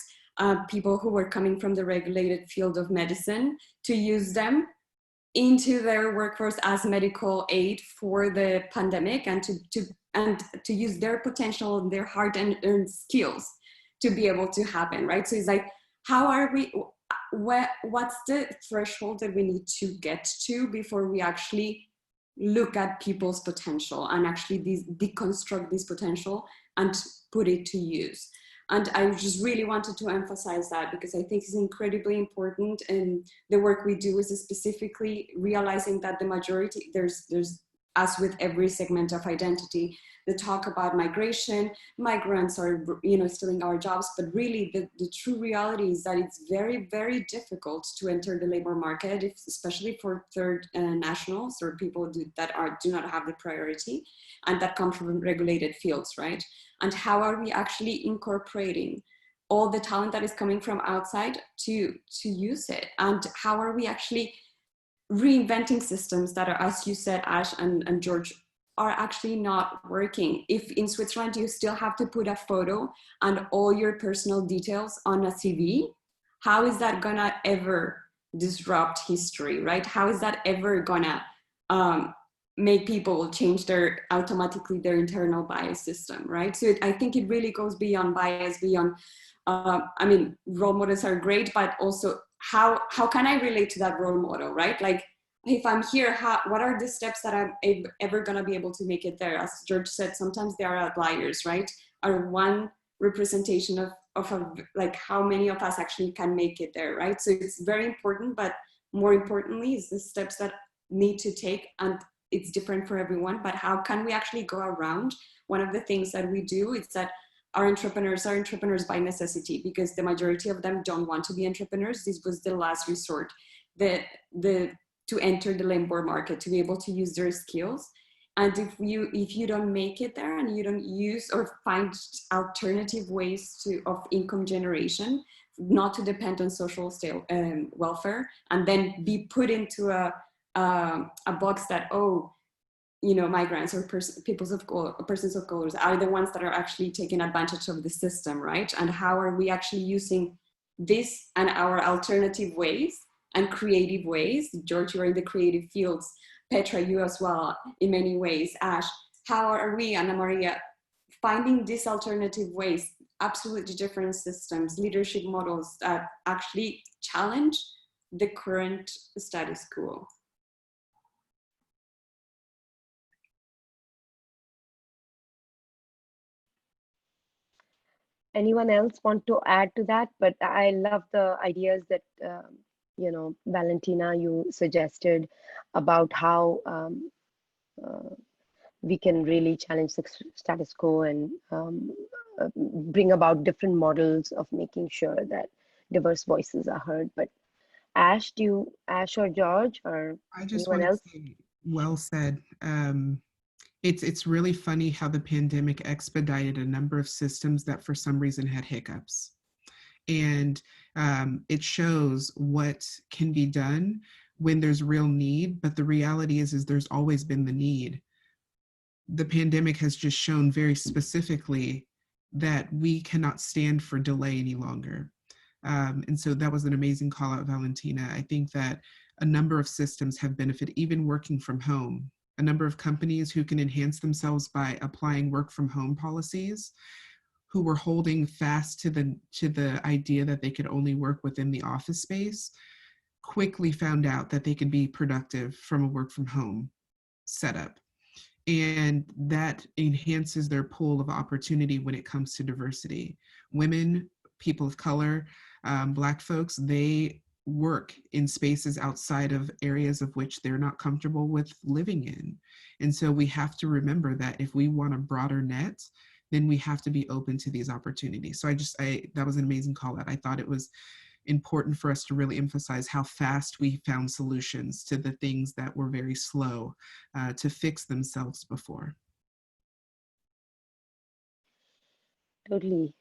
people who were coming from the regulated field of medicine, to use them into their workforce as medical aid for the pandemic, and to use their potential and their hard-earned skills to be able to happen, right? So it's like, how are we, what's the threshold that we need to get to before we actually look at people's potential and actually deconstruct this potential and put it to use? And I just really wanted to emphasize that, because I think it's incredibly important, and the work we do is specifically realizing that the majority, there's as with every segment of identity, the talk about migration, migrants are, stealing our jobs, but really the true reality is that it's very, very difficult to enter the labor market, especially for third nationals or people that do not have the priority and that come from regulated fields, right? And how are we actually incorporating all the talent that is coming from outside to use it? And how are we actually reinventing systems that are, as you said, Ash and George, are actually not working? If in Switzerland you still have to put a photo and all your personal details on a CV, how is that gonna ever disrupt history, right? How is that ever gonna make people change automatically their internal bias system, right? So I think it really goes beyond bias, beyond, role models are great, but also how can I relate to that role model, right? Like, if I'm here, what are the steps that I'm ever gonna be able to make it there? As George said, sometimes there are outliers, right? Are one representation of like how many of us actually can make it there, right? So it's very important, but more importantly is the steps that need to take, and it's different for everyone, but how can we actually go around? One of the things that we do is that our entrepreneurs are entrepreneurs by necessity, because the majority of them don't want to be entrepreneurs. This was the last resort, to enter the labor market, to be able to use their skills. And if you don't make it there, and you don't use or find alternative ways of income generation, not to depend on social welfare, and then be put into a box that, migrants or persons of colors are the ones that are actually taking advantage of the system, right? And how are we actually using this and our alternative ways and creative ways? George, you're in the creative fields. Petra, you as well, in many ways. Ash, how are we, Anna Maria, finding these alternative ways, absolutely different systems, leadership models that actually challenge the current status quo. Anyone else want to add to that? But I love the ideas that, you know, Valentina, you suggested about how we can really challenge the status quo and bring about different models of making sure that diverse voices are heard. But Ash or George or I just anyone want to else? say, well said. It's really funny how the pandemic expedited a number of systems that for some reason had hiccups. And it shows what can be done when there's real need, but the reality is there's always been the need. The pandemic has just shown very specifically that we cannot stand for delay any longer. And so that was an amazing call out, Valentina. I think that a number of systems have benefited, even working from home. A number of companies who can enhance themselves by applying work from home policies, who were holding fast to the idea that they could only work within the office space, quickly found out that they could be productive from a work from home setup. And that enhances their pool of opportunity when it comes to diversity. Women, people of color, Black folks, they work in spaces outside of areas of which they're not comfortable with living in. And so we have to remember that if we want a broader net, then we have to be open to these opportunities. So that was an amazing call out. I thought it was important for us to really emphasize how fast we found solutions to the things that were very slow to fix themselves before. Totally.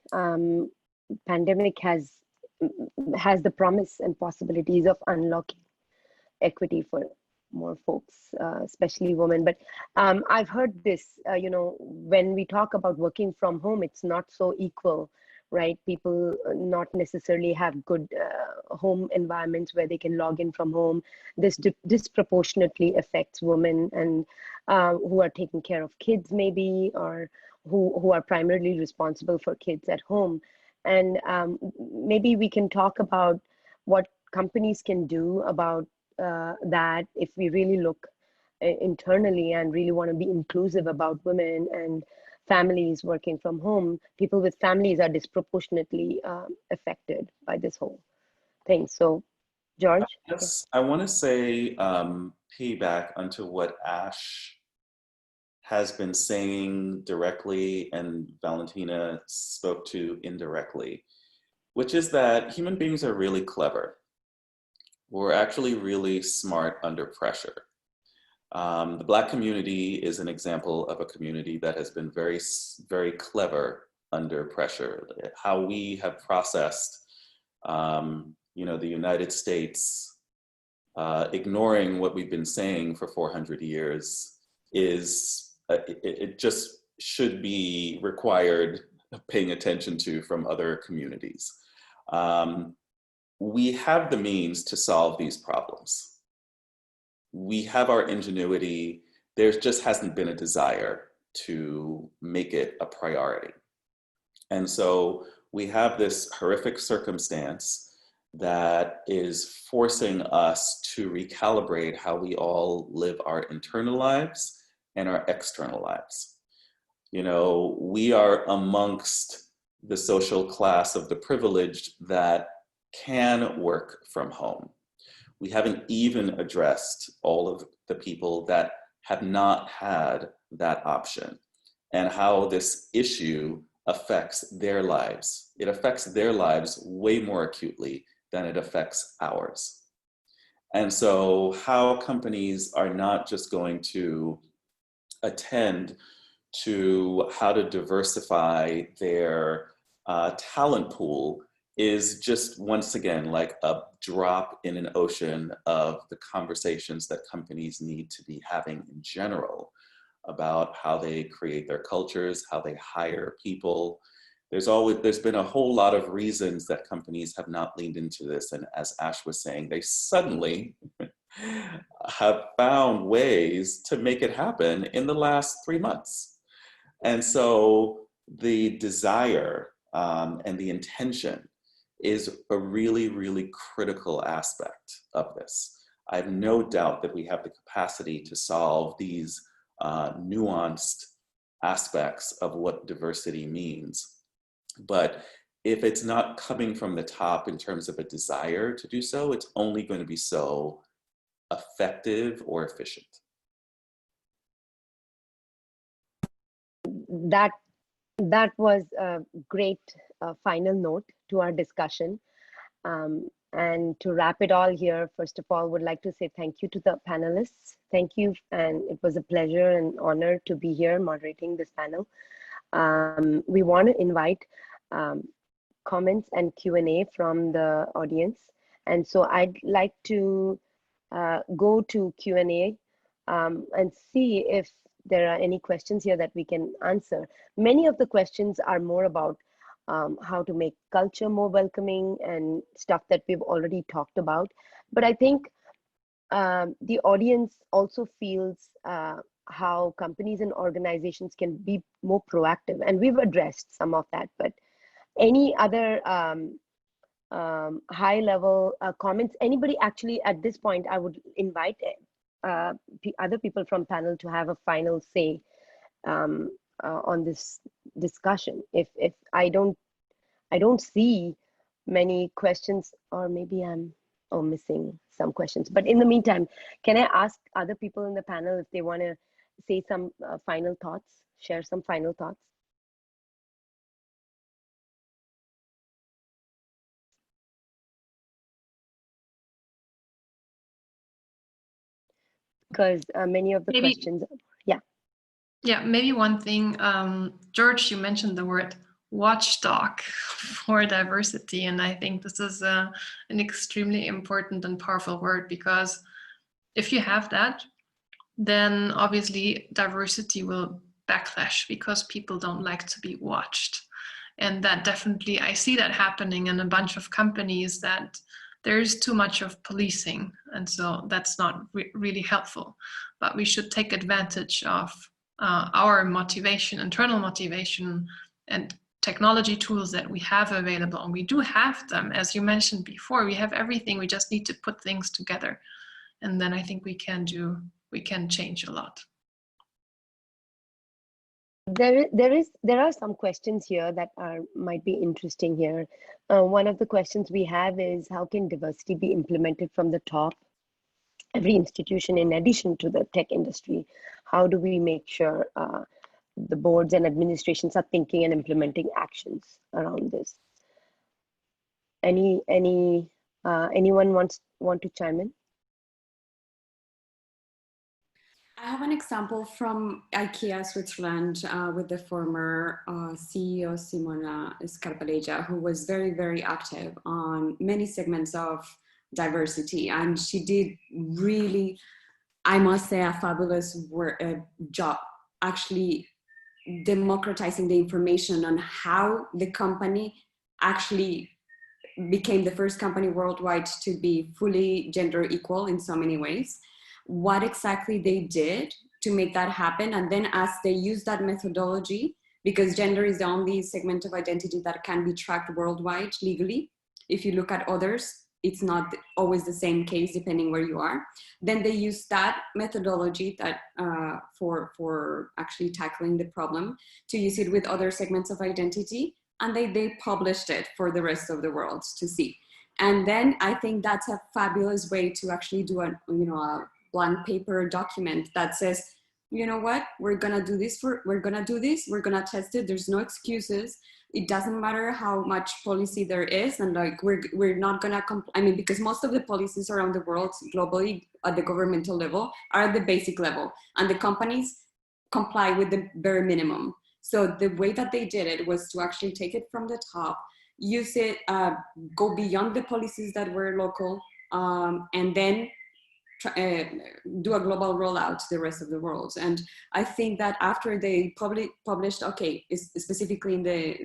Pandemic has the promise and possibilities of unlocking equity for more folks, especially women. But I've heard this, you know, when we talk about working from home, it's not so equal, right? People not necessarily have good home environments where they can log in from home. This disproportionately affects women and who are taking care of kids maybe, or who are primarily responsible for kids at home. And maybe we can talk about what companies can do about that if we really look internally and really want to be inclusive about women and families working from home. People with families are disproportionately affected by this whole thing. So, George? Yes, I want to say piggyback onto what Ash has been saying directly and Valentina spoke to indirectly, which is that human beings are really clever. We're actually really smart under pressure. The Black community is an example of a community that has been very, very clever under pressure. How we have processed, you know, the United States, ignoring what we've been saying for 400 years is, it just should be required paying attention to from other communities. We have the means to solve these problems. We have our ingenuity. There just hasn't been a desire to make it a priority. And so we have this horrific circumstance that is forcing us to recalibrate how we all live our internal lives and our external lives. You know, we are amongst the social class of the privileged that can work from home. We haven't even addressed all of the people that have not had that option and how this issue affects their lives. It affects their lives way more acutely than it affects ours. And so how companies are not just going to attend to how to diversify their talent pool is just, once again, like a drop in an ocean of the conversations that companies need to be having in general about how they create their cultures, how they hire people. There's been a whole lot of reasons that companies have not leaned into this. And as Ash was saying, they suddenly have found ways to make it happen in the last 3 months. And so the desire and the intention is a really, really critical aspect of this. I have no doubt that we have the capacity to solve these nuanced aspects of what diversity means. But if it's not coming from the top in terms of a desire to do so, it's only going to be so effective or efficient. That was a great final note to our discussion. And to wrap it all here, first of all, would like to say thank you to the panelists. Thank you, and it was a pleasure and honor to be here moderating this panel. We want to invite comments and Q&A from the audience. And so I'd like to go to Q&A and see if there are any questions here that we can answer. Many of the questions are more about how to make culture more welcoming and stuff that we've already talked about. But I think the audience also feels how companies and organizations can be more proactive. And we've addressed some of that, but any other high level comments, anybody actually at this point, I would invite other people from panel to have a final say on this discussion. If I don't see many questions, or maybe I'm missing some questions. But in the meantime, can I ask other people in the panel if they want to say some final thoughts, share some final thoughts? Because many of the questions, Yeah, maybe one thing, George, you mentioned the word watchdog for diversity, and I think this is an extremely important and powerful word, because if you have that, then obviously diversity will backlash because people don't like to be watched. And that definitely, I see that happening in a bunch of companies, that there's too much of policing, and so that's not really helpful. But we should take advantage of our motivation, internal motivation, and technology tools that we have available. And we do have them, as you mentioned before, we have everything, we just need to put things together. And then I think we can change a lot. There are some questions here that might be interesting here. One of the questions we have is, how can diversity be implemented from the top? Every institution, in addition to the tech industry, how do we make sure the boards and administrations are thinking and implementing actions around this? Anyone want to chime in? I have an example from IKEA Switzerland with the former CEO Simona Scarpalegia, who was very, very active on many segments of diversity. And she did really, I must say, a fabulous job actually democratizing the information on how the company actually became the first company worldwide to be fully gender equal in so many ways, what exactly they did to make that happen. And then as they use that methodology, because gender is the only segment of identity that can be tracked worldwide legally. If you look at others, it's not always the same case depending where you are. Then they use that methodology that for actually tackling the problem, to use it with other segments of identity, and they published it for the rest of the world to see. And then I think that's a fabulous way to actually do a blank paper document that says, you know what, we're gonna do this, we're gonna test it, there's no excuses. It doesn't matter how much policy there is, and like we're not gonna because most of the policies around the world globally at the governmental level are at the basic level, and the companies comply with the bare minimum. So the way that they did it was to actually take it from the top, use it, go beyond the policies that were local, and then do a global rollout to the rest of the world. And I think that after they published, okay, specifically in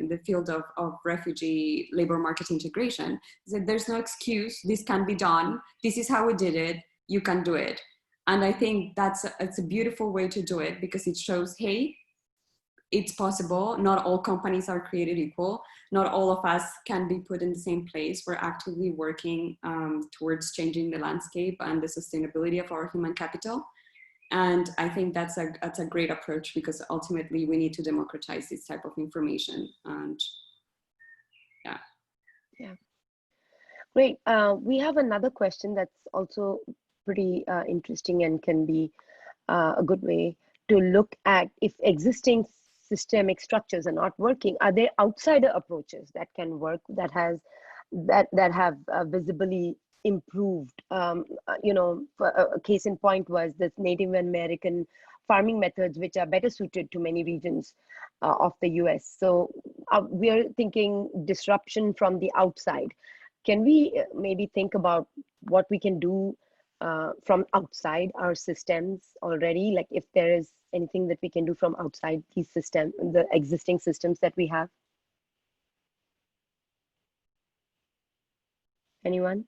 the field of refugee labor market integration, that there's no excuse, this can be done, this is how we did it, you can do it. And I think it's a beautiful way to do it, because it shows, hey, it's possible. Not all companies are created equal. Not all of us can be put in the same place. We're actively working towards changing the landscape and the sustainability of our human capital. And I think that's a great approach, because ultimately we need to democratize this type of information. And yeah. Yeah. Great. We have another question that's also pretty interesting and can be a good way to look at if existing systemic structures are not working. Are there outsider approaches that can work, that have visibly improved? You know, a case in point was the Native American farming methods, which are better suited to many regions of the US. So we're thinking disruption from the outside. Can we maybe think about what we can do from outside our systems already? Like if there is anything that we can do from outside these systems, the existing systems that we have? Anyone?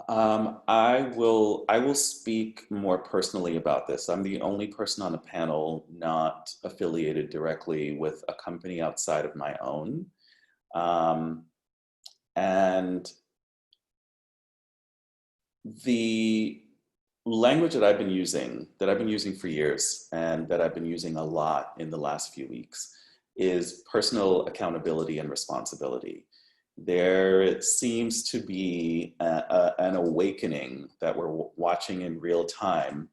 I will speak more personally about this. I'm the only person on the panel not affiliated directly with a company outside of my own. And the language that I've been using for years, and that I've been using a lot in the last few weeks, is personal accountability and responsibility. There seems to be an awakening that we're watching in real time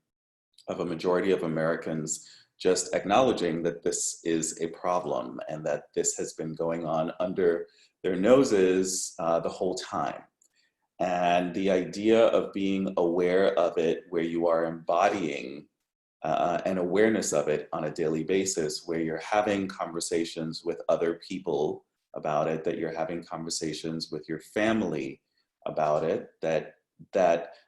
of a majority of Americans just acknowledging that this is a problem and that this has been going on under their noses the whole time. And the idea of being aware of it, where you are embodying an awareness of it on a daily basis, where you're having conversations with other people about it, that you're having conversations with your family about it, that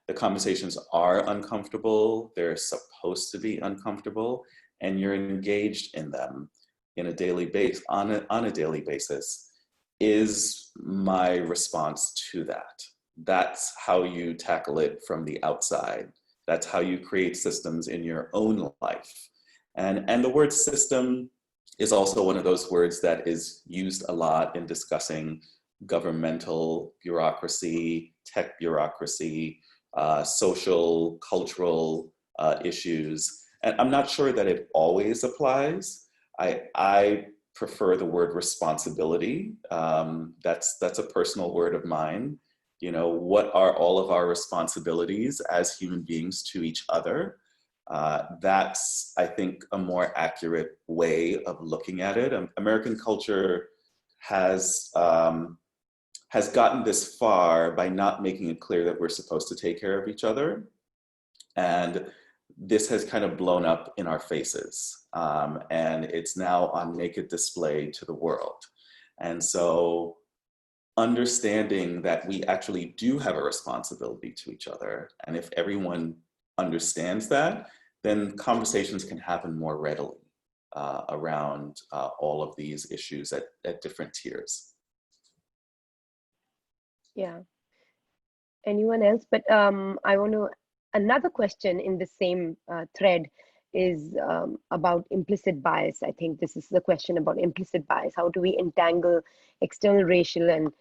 the conversations are uncomfortable, they're supposed to be uncomfortable, and you're engaged in them in a daily base, on a daily basis, is my response to that. That's how you tackle it from the outside. That's how you create systems in your own life. And the word system is also one of those words that is used a lot in discussing governmental bureaucracy, tech bureaucracy, social, cultural issues. And I'm not sure that it always applies. I prefer the word responsibility. That's a personal word of mine. You know, what are all of our responsibilities as human beings to each other? That's, I think, a more accurate way of looking at it. American culture has gotten this far by not making it clear that we're supposed to take care of each other. And this has kind of blown up in our faces. And it's now on naked display to the world. And so understanding that we actually do have a responsibility to each other, and if everyone understands that, then conversations can happen more readily around all of these issues at different tiers. Yeah. Anyone else? But I want to, another question in the same thread is about implicit bias. I think this is the question about implicit bias. How do we entangle external racial and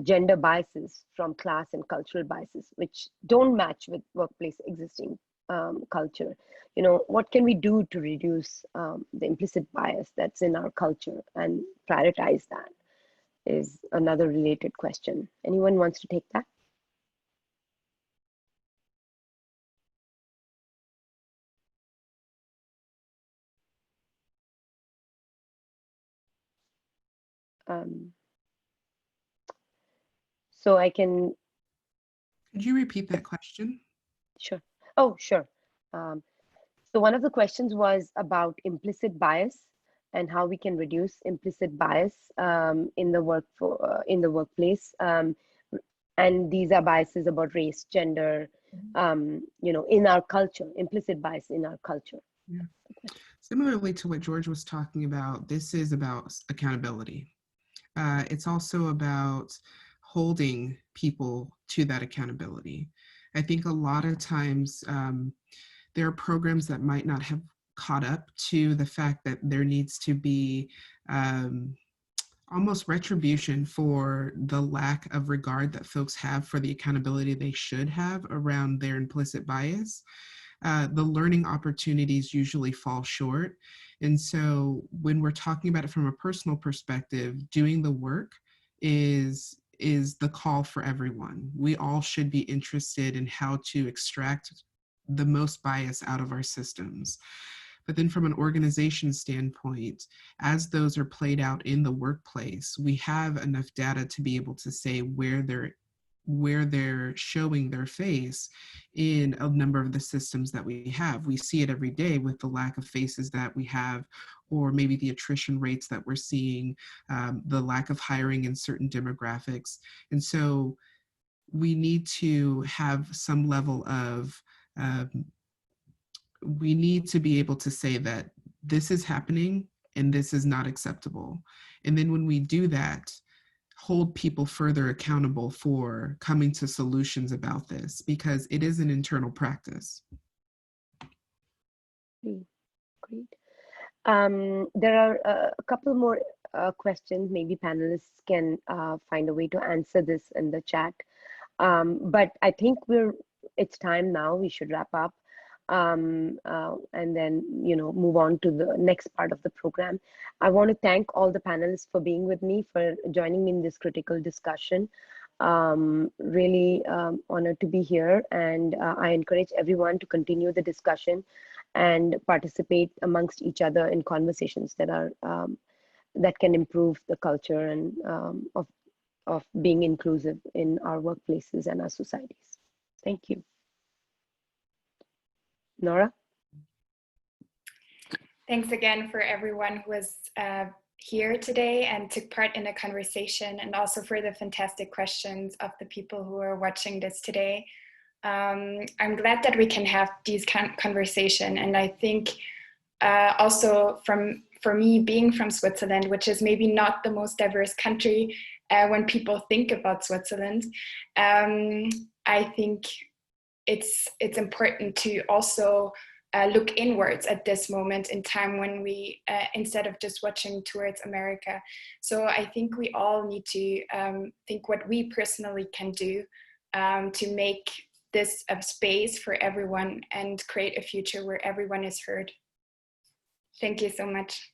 gender biases from class and cultural biases, which don't match with workplace existing culture? You know, what can we do to reduce the implicit bias that's in our culture and prioritize that, is another related question. Anyone wants to take that? So I can. Could you repeat that question? Sure. Oh, sure. So one of the questions was about implicit bias and how we can reduce implicit bias in the workplace. And these are biases about race, gender, you know, in our culture, implicit bias in our culture. Yeah. Similarly to what George was talking about, this is about accountability. It's also about holding people to that accountability. I think a lot of times there are programs that might not have caught up to the fact that there needs to be almost retribution for the lack of regard that folks have for the accountability they should have around their implicit bias. The learning opportunities usually fall short. And so when we're talking about it from a personal perspective, doing the work is the call for everyone. We all should be interested in how to extract the most bias out of our systems. But then from an organization standpoint, as those are played out in the workplace, we have enough data to be able to say where they're showing their face in a number of the systems that we have. We see it every day with the lack of faces that we have, or maybe the attrition rates that we're seeing, the lack of hiring in certain demographics. And so we need to have some level of, we need to be able to say that this is happening and this is not acceptable. And then when we do that, hold people further accountable for coming to solutions about this, because it is an internal practice. Great. There are a couple more questions. Maybe panelists can find a way to answer this in the chat. But I think it's time now. We should wrap up. And then, move on to the next part of the program. I want to thank all the panelists for being with me, for joining me in this critical discussion. Really honored to be here, and I encourage everyone to continue the discussion and participate amongst each other in conversations that are that can improve the culture and of being inclusive in our workplaces and our societies. Thank you. Nora? Thanks again for everyone who was here today and took part in the conversation, and also for the fantastic questions of the people who are watching this today. I'm glad that we can have these conversation, and I think also for me being from Switzerland, which is maybe not the most diverse country when people think about Switzerland, I think it's important to also look inwards at this moment in time when we, instead of just watching towards America. So I think we all need to think what we personally can do to make this a space for everyone and create a future where everyone is heard. Thank you so much.